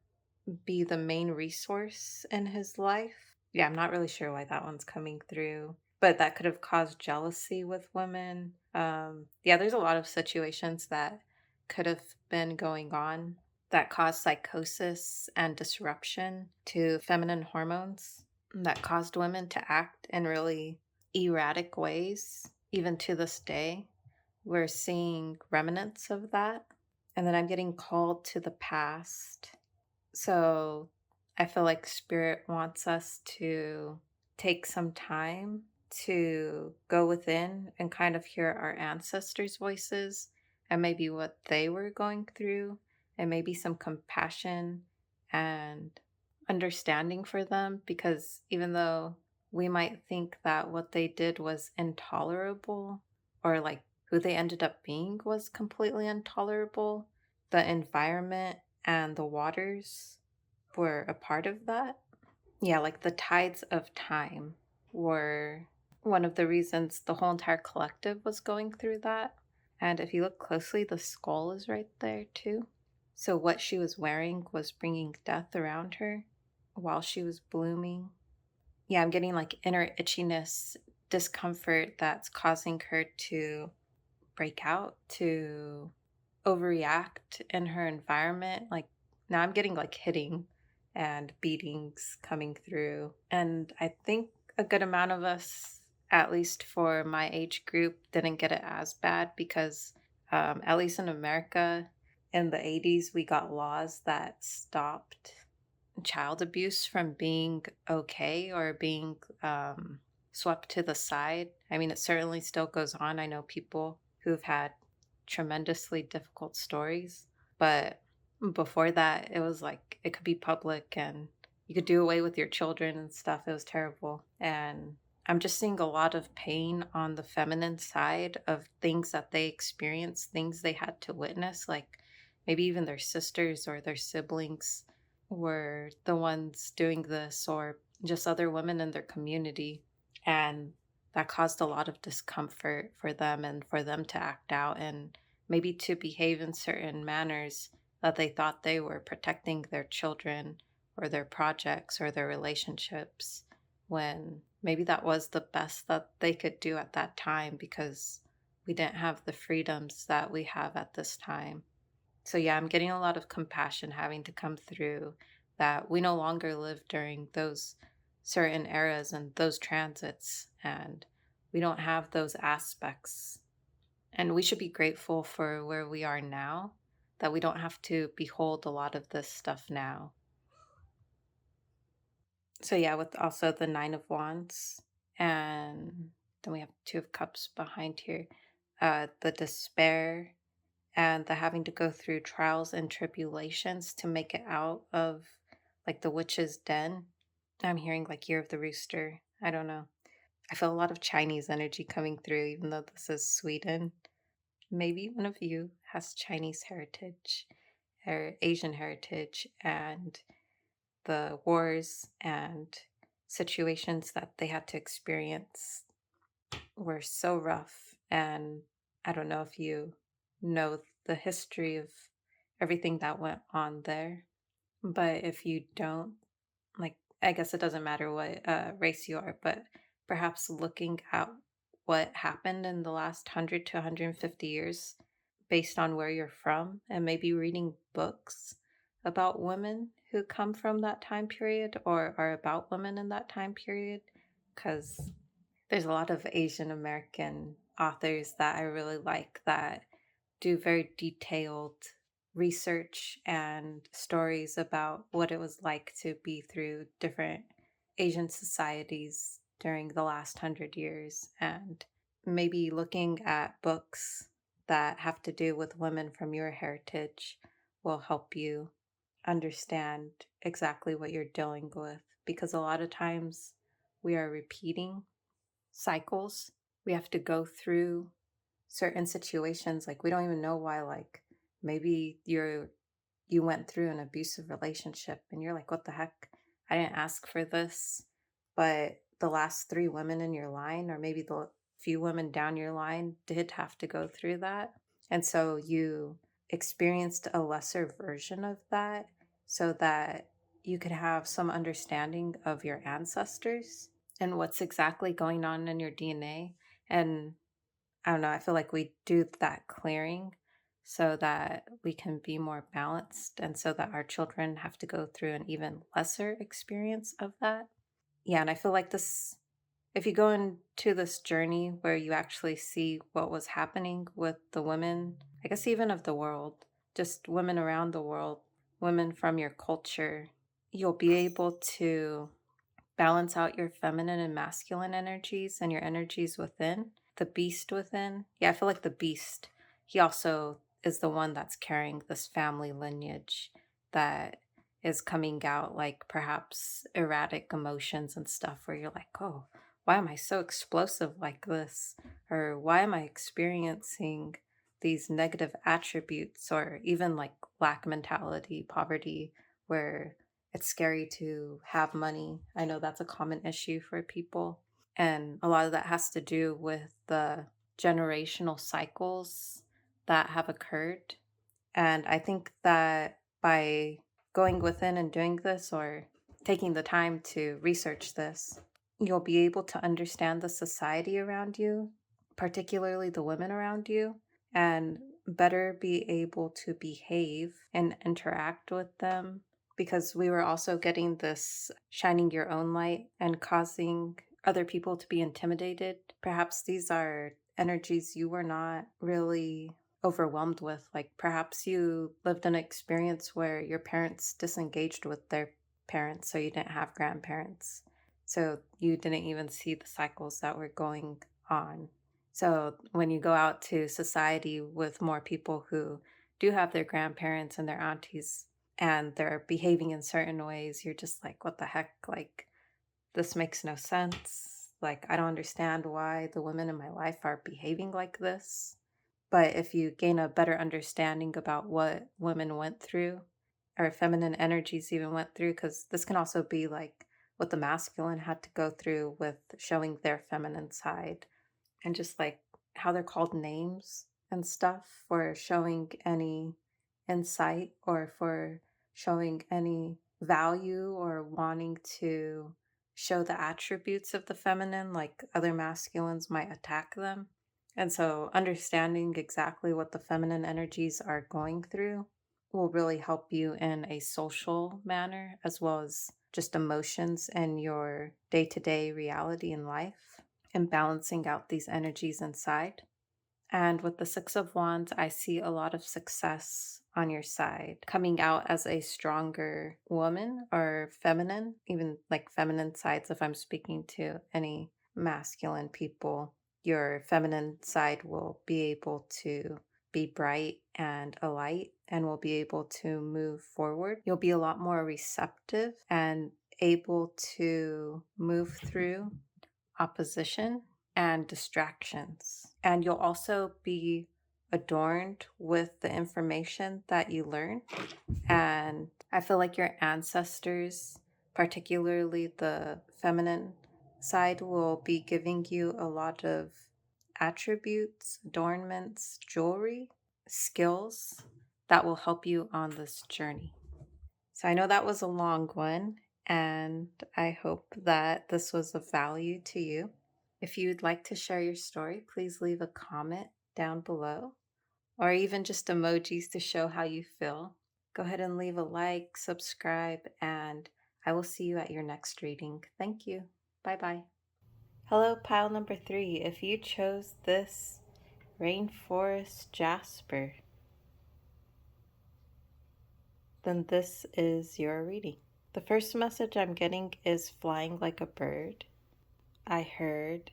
be the main resource in his life. Yeah, I'm not really sure why that one's coming through, but that could have caused jealousy with women. Yeah, there's a lot of situations that could have been going on that caused psychosis and disruption to feminine hormones that caused women to act in really erratic ways. Even to this day, we're seeing remnants of that. And then I'm getting called to the past. So I feel like Spirit wants us to take some time to go within and kind of hear our ancestors' voices and maybe what they were going through, and maybe some compassion and understanding for them. Because even though we might think that what they did was intolerable, or like who they ended up being was completely intolerable, the environment and the waters were a part of that. Yeah, like the tides of time were one of the reasons the whole entire collective was going through that. And if you look closely, the skull is right there too. So what she was wearing was bringing death around her while she was blooming. Yeah, I'm getting like inner itchiness, discomfort that's causing her to break out, to overreact in her environment. Like now I'm getting like hitting and beatings coming through. And I think a good amount of us, at least for my age group, didn't get it as bad because, at least in America, in the 80s, we got laws that stopped child abuse from being okay or being swept to the side. I mean, it certainly still goes on. I know people who've had tremendously difficult stories, but before that, it was like it could be public and you could do away with your children and stuff. It was terrible. And I'm just seeing a lot of pain on the feminine side of things that they experienced, things they had to witness, like maybe even their sisters or their siblings were the ones doing this, or just other women in their community. And that caused a lot of discomfort for them and for them to act out and maybe to behave in certain manners that they thought they were protecting their children or their projects or their relationships, when maybe that was the best that they could do at that time because we didn't have the freedoms that we have at this time. So yeah, I'm getting a lot of compassion having to come through, that we no longer live during those certain eras and those transits, and we don't have those aspects. And we should be grateful for where we are now, that we don't have to behold a lot of this stuff now. So yeah, with also the Nine of Wands, and then we have Two of Cups behind here, the despair and the having to go through trials and tribulations to make it out of like the witch's den. I'm hearing like Year of the Rooster. I don't know. I feel a lot of Chinese energy coming through, even though this is Sweden. Maybe one of you has Chinese heritage or Asian heritage, and the wars and situations that they had to experience were so rough. And I don't know if you know the history of everything that went on there, but if you don't, like, I guess it doesn't matter what race you are, but perhaps looking at what happened in the last 100 to 150 years based on where you're from, and maybe reading books about women who come from that time period or are about women in that time period. Because there's a lot of Asian American authors that I really like that do very detailed research and stories about what it was like to be through different Asian societies during the last 100 years. And maybe looking at books that have to do with women from your heritage will help you understand exactly what you're dealing with. Because a lot of times we are repeating cycles. We have to go through certain situations, like we don't even know why, like maybe you went through an abusive relationship and you're like, what the heck, I didn't ask for this, but the last three women in your line, or maybe the few women down your line, did have to go through that, and so you experienced a lesser version of that so that you could have some understanding of your ancestors and what's exactly going on in your DNA. And I don't know, I feel like we do that clearing so that we can be more balanced and so that our children have to go through an even lesser experience of that. Yeah, and I feel like this, if you go into this journey where you actually see what was happening with the women, I guess even of the world, just women around the world, women from your culture, you'll be able to balance out your feminine and masculine energies and your energies within, the beast within. Yeah, I feel like the beast, he also is the one that's carrying this family lineage that is coming out, like perhaps erratic emotions and stuff, where you're like, oh, why am I so explosive like this? Or why am I experiencing these negative attributes, or even like lack mentality, poverty, where it's scary to have money. I know that's a common issue for people. And a lot of that has to do with the generational cycles that have occurred. And I think that by going within and doing this, or taking the time to research this, you'll be able to understand the society around you, particularly the women around you, and better be able to behave and interact with them. Because we were also getting this shining your own light and causing other people to be intimidated. Perhaps these are energies you were not really overwhelmed with. Like perhaps you lived an experience where your parents disengaged with their parents, so you didn't have grandparents. So you didn't even see the cycles that were going on. So when you go out to society with more people who do have their grandparents and their aunties and they're behaving in certain ways, you're just like, what the heck? Like, this makes no sense. Like, I don't understand why the women in my life are behaving like this. But if you gain a better understanding about what women went through, or feminine energies even went through, because this can also be like what the masculine had to go through with showing their feminine side, and just like how they're called names and stuff for showing any insight or for showing any value or wanting to show the attributes of the feminine, like other masculines might attack them. And so, understanding exactly what the feminine energies are going through will really help you in a social manner, as well as just emotions and your day to day reality in life, and balancing out these energies inside. And with the Six of Wands, I see a lot of success on your side, coming out as a stronger woman or feminine, even like feminine sides. If I'm speaking to any masculine people, your feminine side will be able to be bright and a light and will be able to move forward. You'll be a lot more receptive and able to move through opposition and distractions. And you'll also be adorned with the information that you learn. And I feel like your ancestors, particularly the feminine side, will be giving you a lot of attributes, adornments, jewelry, skills that will help you on this journey. So I know that was a long one, and I hope that this was of value to you. If you'd like to share your story, please leave a comment down below or even just emojis to show how you feel. Go ahead and leave a like, subscribe, and I will see you at your next reading. Thank you. Bye bye. Hello, pile number 3. If you chose this Rainforest Jasper, then this is your reading. The first message I'm getting is flying like a bird. I heard.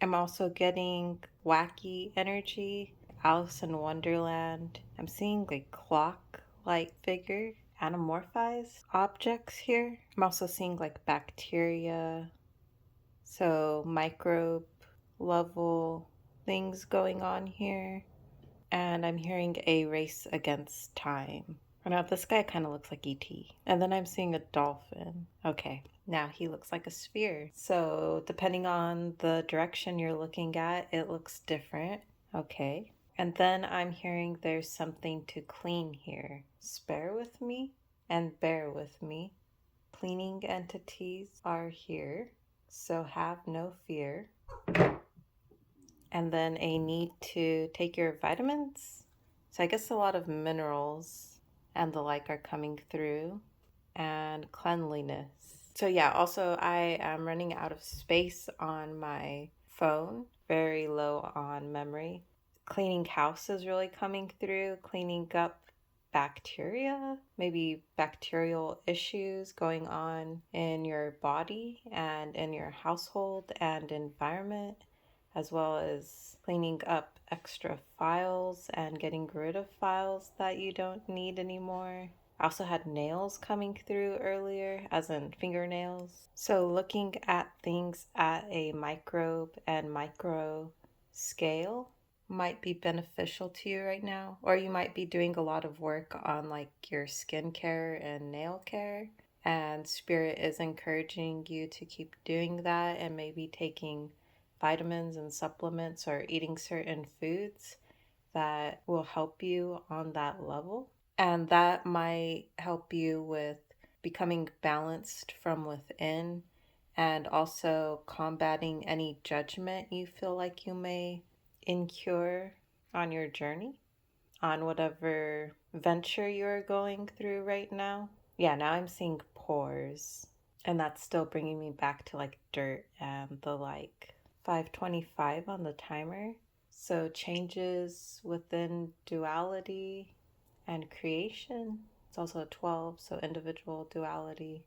I'm also getting wacky energy, Alice in Wonderland. I'm seeing a clock-like figure, anamorphized objects here. I'm also seeing like bacteria, so microbe level things going on here. And I'm hearing a race against time. Now this guy kind of looks like E.T. And then I'm seeing a dolphin. Okay, now he looks like a sphere. So depending on the direction you're looking at, it looks different. Okay. And then I'm hearing there's something to clean here. Spare with me and bear with me. Cleaning entities are here, so have no fear. And then a need to take your vitamins. So I guess a lot of minerals and the like are coming through, and cleanliness. So yeah, also I am running out of space on my phone, very low on memory. Cleaning house is really coming through, cleaning up bacteria, maybe bacterial issues going on in your body and in your household and environment, as well as cleaning up extra files and getting rid of files that you don't need anymore. I also had nails coming through earlier, as in fingernails. So looking at things at a microbe and micro scale might be beneficial to you right now. Or you might be doing a lot of work on like your skincare and nail care. And Spirit is encouraging you to keep doing that and maybe taking vitamins and supplements or eating certain foods that will help you on that level. And that might help you with becoming balanced from within and also combating any judgment you feel like you may incur on your journey, on whatever venture you're going through right now. Yeah, now I'm seeing pores, and that's still bringing me back to like dirt and the like. 5:25 on the timer. So changes within duality and creation. It's also a 12, so individual duality.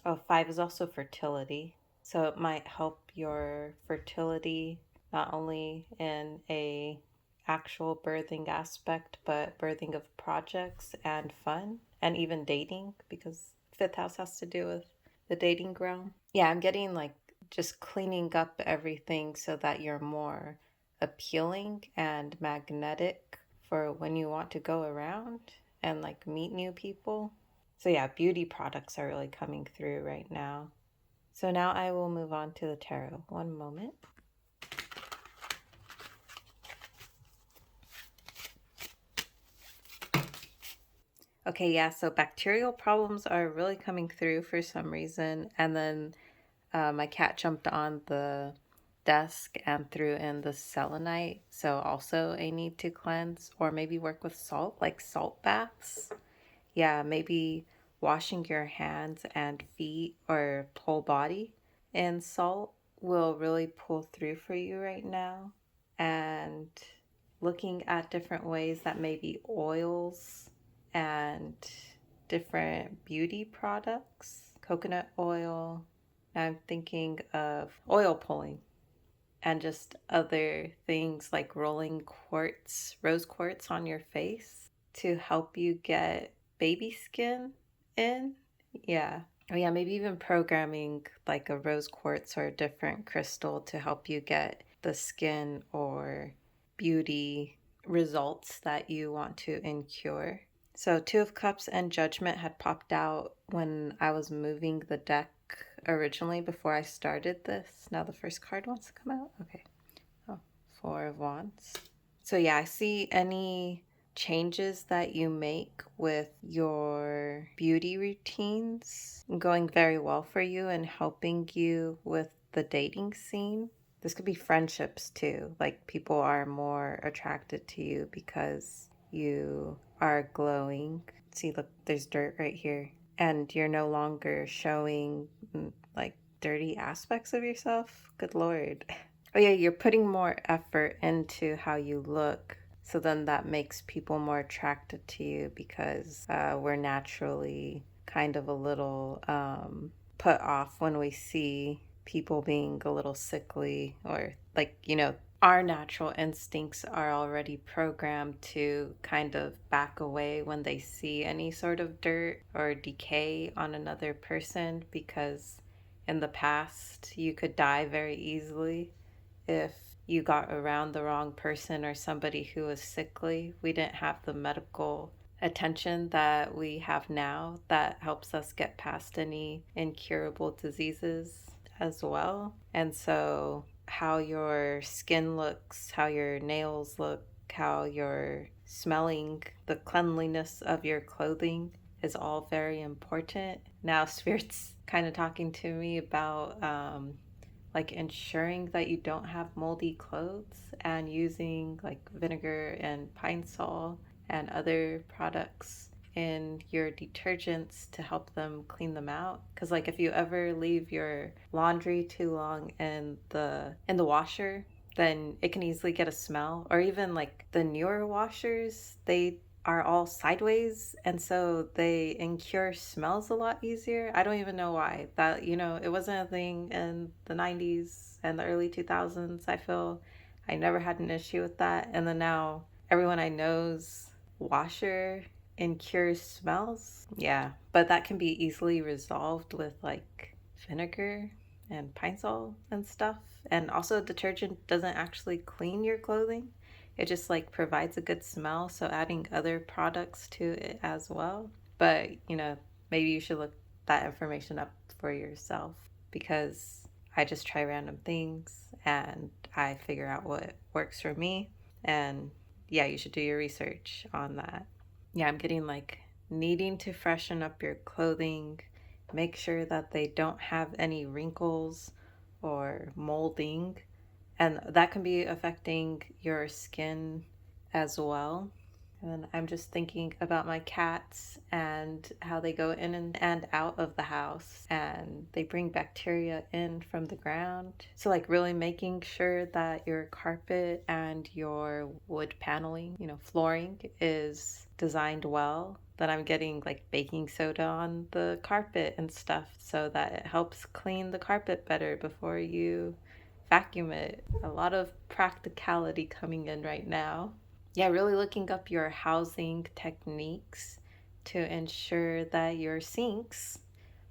Oh, 5 is also fertility. So it might help your fertility not only in a actual birthing aspect, but birthing of projects and fun and even dating, because 5th house has to do with the dating realm. Yeah, I'm getting like just cleaning up everything so that you're more appealing and magnetic for when you want to go around and like meet new people. So yeah, beauty products are really coming through right now. So now I will move on to the tarot. One moment. Okay, yeah, so bacterial problems are really coming through for some reason. And then my cat jumped on the desk and threw in the selenite. So also a need to cleanse or maybe work with salt, like salt baths. Yeah, maybe washing your hands and feet or whole body in salt will really pull through for you right now. And looking at different ways that maybe oils and different beauty products, coconut oil. I'm thinking of oil pulling and just other things like rolling quartz, rose quartz on your face to help you get baby skin in. Yeah. Oh, yeah, maybe even programming like a rose quartz or a different crystal to help you get the skin or beauty results that you want to incur. So, Two of Cups and Judgment had popped out when I was moving the deck originally before I started this. Now the first card wants to come out. Okay. Oh, Four of Wands. So yeah, I see any changes that you make with your beauty routines going very well for you and helping you with the dating scene. This could be friendships too. Like people are more attracted to you because you are glowing. See, look, there's dirt right here. And you're no longer showing like dirty aspects of yourself. Good Lord. Oh, yeah, you're putting more effort into how you look. So then that makes people more attracted to you because we're naturally kind of a little put off when we see people being a little sickly or like, our natural instincts are already programmed to kind of back away when they see any sort of dirt or decay on another person because in the past you could die very easily if you got around the wrong person or somebody who was sickly. We didn't have the medical attention that we have now that helps us get past any incurable diseases as well. And so, how your skin looks, how your nails look, how you're smelling, the cleanliness of your clothing is all very important. Now, Spirit's kind of talking to me about like ensuring that you don't have moldy clothes and using like vinegar and pine sol and other products in your detergents to help them clean them out, because like if you ever leave your laundry too long in the washer, then it can easily get a smell. Or even like the newer washers, they are all sideways and so they incur smells a lot easier. I don't even know why. That, it wasn't a thing in the 90s and the early 2000s. I feel I never had an issue with that. And then now everyone I know's washer incurs smells. Yeah, but that can be easily resolved with like vinegar and pine sol and stuff. And also detergent doesn't actually clean your clothing. It just like provides a good smell, so adding other products to it as well. But, maybe you should look that information up for yourself, because I just try random things and I figure out what works for me. And yeah, you should do your research on that. Yeah, I'm getting like needing to freshen up your clothing, make sure that they don't have any wrinkles or molding, and that can be affecting your skin as well. And I'm just thinking about my cats and how they go in and out of the house and they bring bacteria in from the ground. So, like, really making sure that your carpet and your wood paneling, flooring is designed well. That I'm getting like baking soda on the carpet and stuff so that it helps clean the carpet better before you vacuum it. A lot of practicality coming in right now. Yeah, really looking up your housing techniques to ensure that your sinks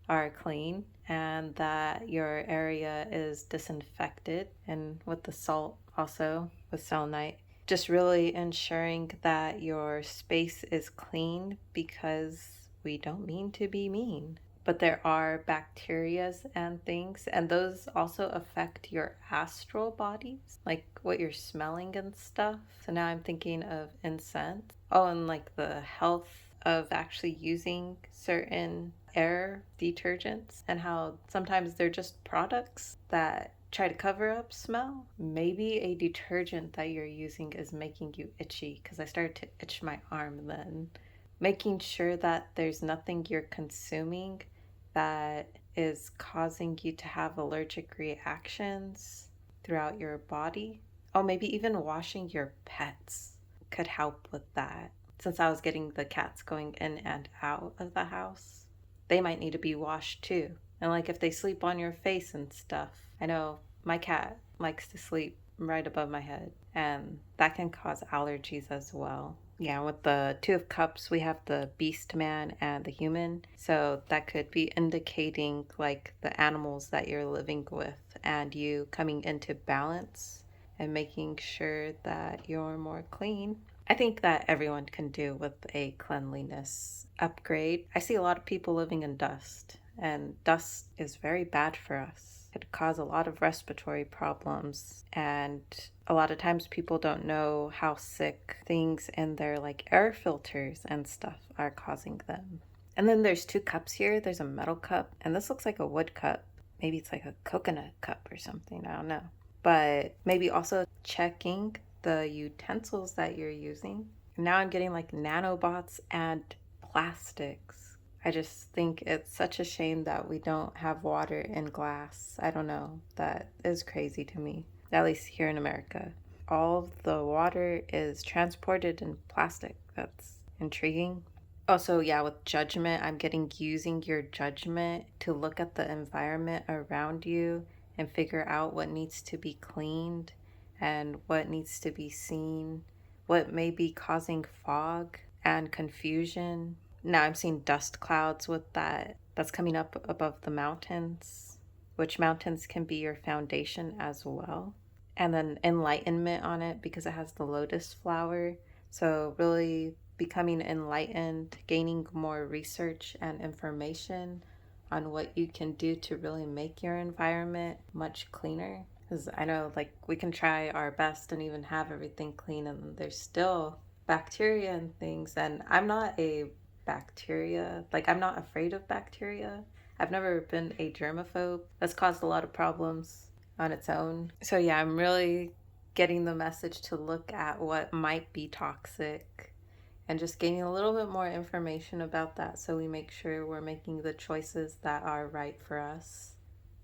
are clean and that your area is disinfected, and with the salt also with selenite. Just really ensuring that your space is clean, because we don't mean to be mean, but there are bacterias and things, and those also affect your astral bodies, like what you're smelling and stuff. So now I'm thinking of incense. Oh, and like the health of actually using certain air detergents and how sometimes they're just products that try to cover up smell. Maybe a detergent that you're using is making you itchy, because I started to itch my arm then. Making sure that there's nothing you're consuming that is causing you to have allergic reactions throughout your body. Oh, maybe even washing your pets could help with that. Since I was getting the cats going in and out of the house, they might need to be washed too. And like if they sleep on your face and stuff. I know my cat likes to sleep right above my head, and that can cause allergies as well. Yeah, with the Two of Cups, we have the Beast Man and the Human. So that could be indicating like the animals that you're living with and you coming into balance and making sure that you're more clean. I think that everyone can do with a cleanliness upgrade. I see a lot of people living in dust, and dust is very bad for us. It could cause a lot of respiratory problems, and a lot of times people don't know how sick things in their like air filters and stuff are causing them. And then there's two cups here. There's a metal cup, and this looks like a wood cup. maybe it's like a coconut cup or something. I don't know. But maybe also checking the utensils that you're using. Now I'm getting like nanobots and plastics. I just think it's such a shame that we don't have water in glass. I don't know. That is crazy to me, at least here in America. All of the water is transported in plastic. That's intriguing. Also, yeah, with judgment, I'm getting using your judgment to look at the environment around you and figure out what needs to be cleaned and what needs to be seen, what may be causing fog and confusion. Now I'm seeing dust clouds with that. That's coming up above the mountains, which mountains can be your foundation as well. And then enlightenment on it because it has the lotus flower. So, really becoming enlightened, gaining more research and information on what you can do to really make your environment much cleaner. Because I know, like, we can try our best and even have everything clean, and there's still bacteria and things. And I'm not a bacteria, like, I'm not afraid of bacteria. I've never been a germaphobe. That's caused a lot of problems on its own. So, yeah, I'm really getting the message to look at what might be toxic and just gaining a little bit more information about that so we make sure we're making the choices that are right for us.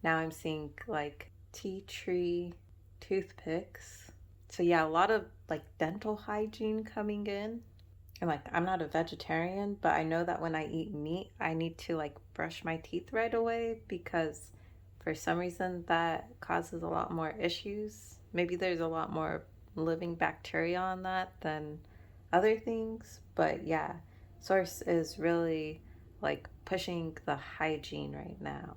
Now I'm seeing like tea tree toothpicks. So, yeah, a lot of like dental hygiene coming in. And like, I'm not a vegetarian, but I know that when I eat meat, I need to like brush my teeth right away because for some reason that causes a lot more issues. Maybe there's a lot more living bacteria on that than other things, but yeah, Source is really like pushing the hygiene right now.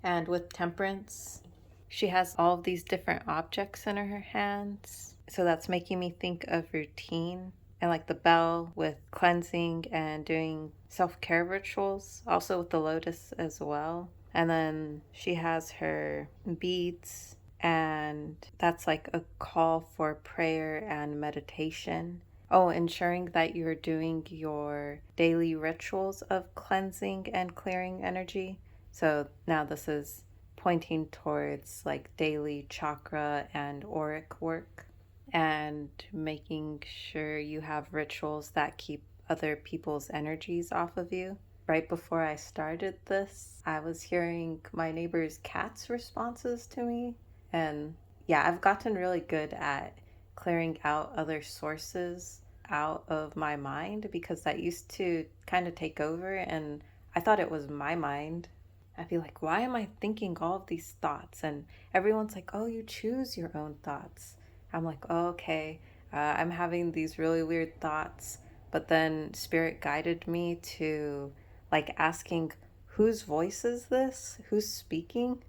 And with Temperance, she has all of these different objects in her hands. So that's making me think of routine and like the bell with cleansing and doing self care rituals, also with the lotus as well. And then she has her beads, and that's like a call for prayer and meditation. Oh, ensuring that you're doing your daily rituals of cleansing and clearing energy. So now this is pointing towards like daily chakra and auric work and making sure you have rituals that keep other people's energies off of you. Right before I started this, I was hearing my neighbor's cat's responses to me. And yeah, I've gotten really good at clearing out other sources out of my mind because that used to kind of take over, and I thought it was my mind. I'd be like, why am I thinking all of these thoughts? And everyone's like, oh, you choose your own thoughts. I'm like, oh, okay, I'm having these really weird thoughts. But then Spirit guided me to like asking, whose voice is this? Who's speaking?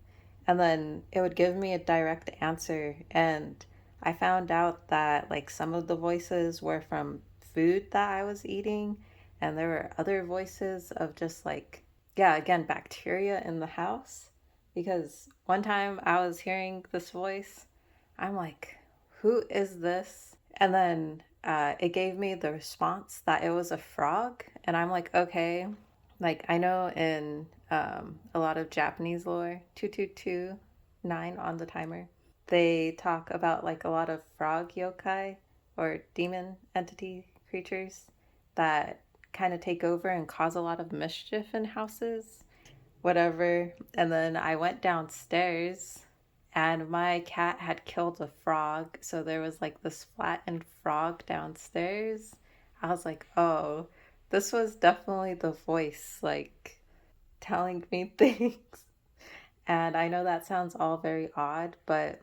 And then it would give me a direct answer. And I found out that like some of the voices were from food that I was eating. And there were other voices of just like, yeah, again, bacteria in the house. Because one time I was hearing this voice, I'm like, who is this? And then it gave me the response that it was a frog. And I'm like, okay. Like, I know in a lot of Japanese lore, 2229 on the timer, they talk about like a lot of frog yokai or demon entity creatures that kind of take over and cause a lot of mischief in houses, whatever. And then I went downstairs and my cat had killed a frog. So there was like this flattened frog downstairs. I was like, oh, this was definitely the voice, like telling me things. And I know that sounds all very odd, but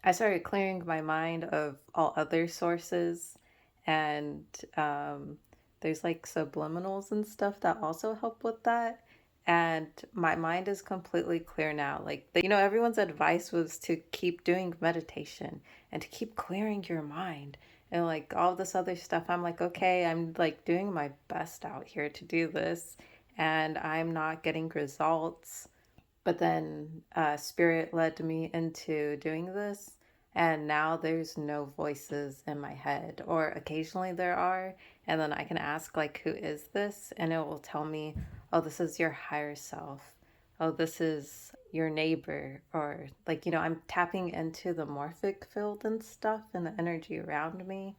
I started clearing my mind of all other sources, and there's like subliminals and stuff that also help with that. And my mind is completely clear now. Like, everyone's advice was to keep doing meditation and to keep clearing your mind and like all this other stuff. I'm like, okay, I'm like doing my best out here to do this, and I'm not getting results. But then Spirit led me into doing this, and now there's no voices in my head, or occasionally there are, and then I can ask, like, who is this? And it will tell me, oh, this is your higher self. Oh, this is your neighbor, or like, I'm tapping into the morphic field and stuff and the energy around me,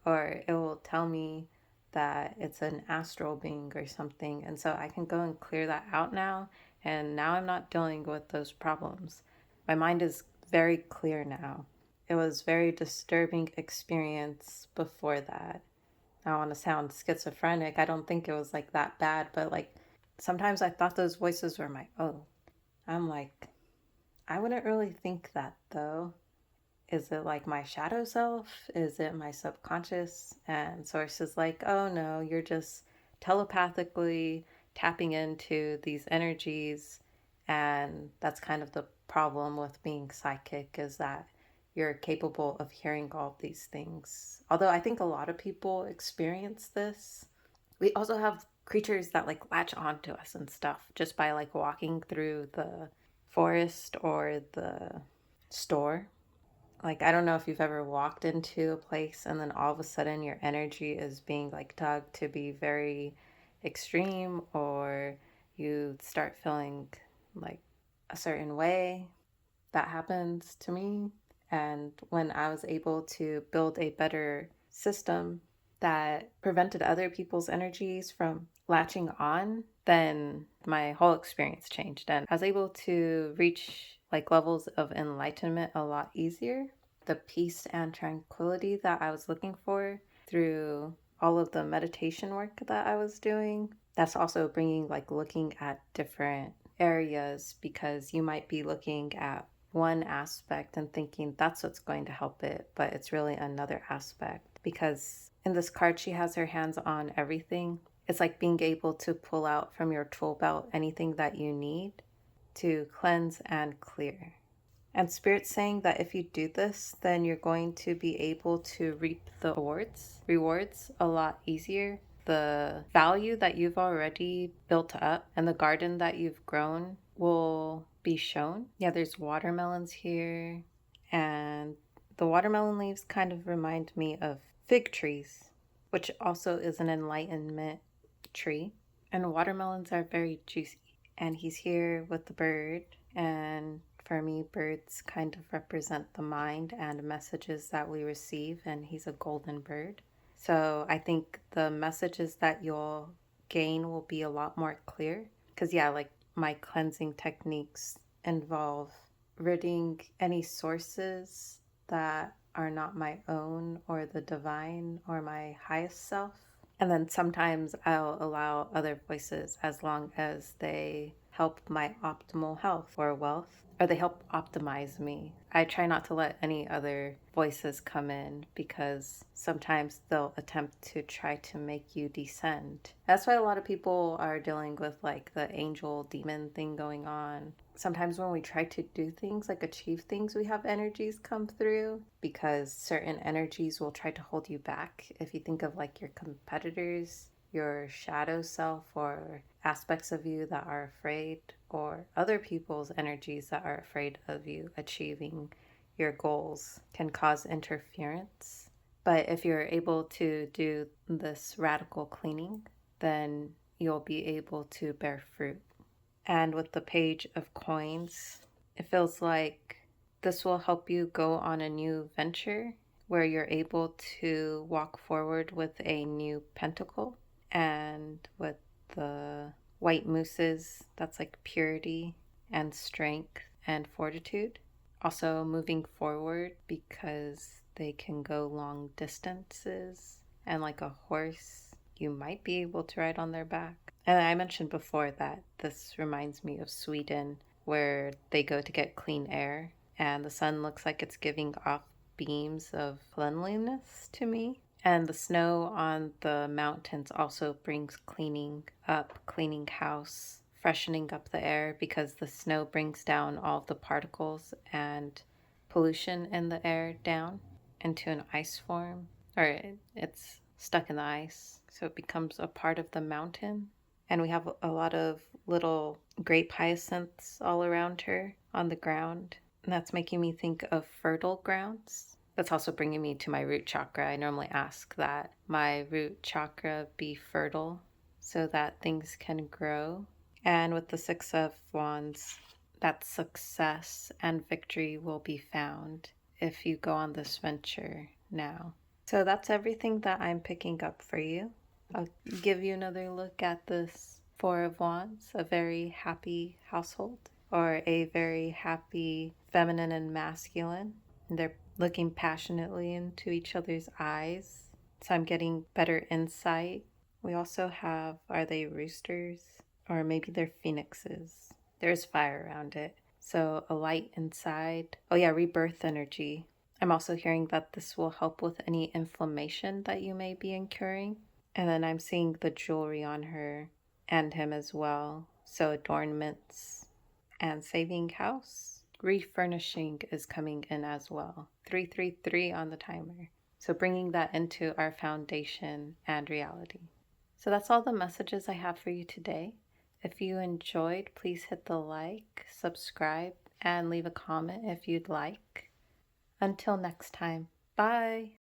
or it will tell me that it's an astral being or something. And so I can go and clear that out now. And now I'm not dealing with those problems. My mind is very clear now. It was very disturbing experience before that. I don't want to sound schizophrenic. I don't think it was like that bad, but like sometimes I thought those voices were my own. I'm like, I wouldn't really think that though. Is it like my shadow self? Is it my subconscious? And Source is like, oh no, you're just telepathically tapping into these energies. And that's kind of the problem with being psychic, is that you're capable of hearing all these things. Although I think a lot of people experience this. We also have creatures that like latch onto us and stuff just by like walking through the forest or the store. Like, I don't know if you've ever walked into a place and then all of a sudden your energy is being like tugged to be very extreme, or you start feeling like a certain way. That happens to me. And when I was able to build a better system that prevented other people's energies from latching on, then my whole experience changed. And I was able to reach like levels of enlightenment a lot easier. The peace and tranquility that I was looking for through all of the meditation work that I was doing. That's also bringing like looking at different areas, because you might be looking at one aspect and thinking that's what's going to help it, but it's really another aspect. Because in this card, she has her hands on everything. It's like being able to pull out from your tool belt anything that you need to cleanse and clear. And Spirit's saying that if you do this, then you're going to be able to reap the rewards a lot easier. The value that you've already built up and the garden that you've grown will be shown. Yeah, there's watermelons here. And the watermelon leaves kind of remind me of fig trees, which also is an enlightenment tree. And watermelons are very juicy. And he's here with the bird. And for me, birds kind of represent the mind and messages that we receive, and he's a golden bird. So I think the messages that you'll gain will be a lot more clear. Because, yeah, like my cleansing techniques involve ridding any sources that are not my own or the divine or my highest self. And then sometimes I'll allow other voices as long as they help my optimal health or wealth, or they help optimize me. I try not to let any other voices come in, because sometimes they'll attempt to try to make you descend. That's why a lot of people are dealing with like the angel demon thing going on. Sometimes when we try to do things, like achieve things, we have energies come through, because certain energies will try to hold you back. If you think of like your competitors, your shadow self, or aspects of you that are afraid, or other people's energies that are afraid of you achieving your goals, can cause interference. But if you're able to do this radical cleaning, then you'll be able to bear fruit. And with the Page of Coins, it feels like this will help you go on a new venture where you're able to walk forward with a new pentacle. And with the white mooses, that's like purity and strength and fortitude. Also moving forward, because they can go long distances, and like a horse, you might be able to ride on their back. And I mentioned before that this reminds me of Sweden, where they go to get clean air, and the sun looks like it's giving off beams of cleanliness to me. And the snow on the mountains also brings cleaning up, cleaning house, freshening up the air, because the snow brings down all of the particles and pollution in the air down into an ice form, or it's stuck in the ice, so it becomes a part of the mountain. And we have a lot of little grape hyacinths all around her on the ground, and that's making me think of fertile grounds. That's also bringing me to my root chakra. I normally ask that my root chakra be fertile so that things can grow. And with the Six of Wands, that success and victory will be found if you go on this venture now. So that's everything that I'm picking up for you. I'll give you another look at this Four of Wands, a very happy household, or a very happy feminine and masculine. And they're looking passionately into each other's eyes. So I'm getting better insight. We also have, are they roosters? Or maybe they're phoenixes. There's fire around it. So a light inside. Oh yeah, rebirth energy. I'm also hearing that this will help with any inflammation that you may be incurring. And then I'm seeing the jewelry on her and him as well. So adornments and saving house. Refurnishing is coming in as well. 333 on the timer. So bringing that into our foundation and reality. So that's all the messages I have for you today. If you enjoyed, please hit the like, subscribe, and leave a comment if you'd like. Until next time, bye!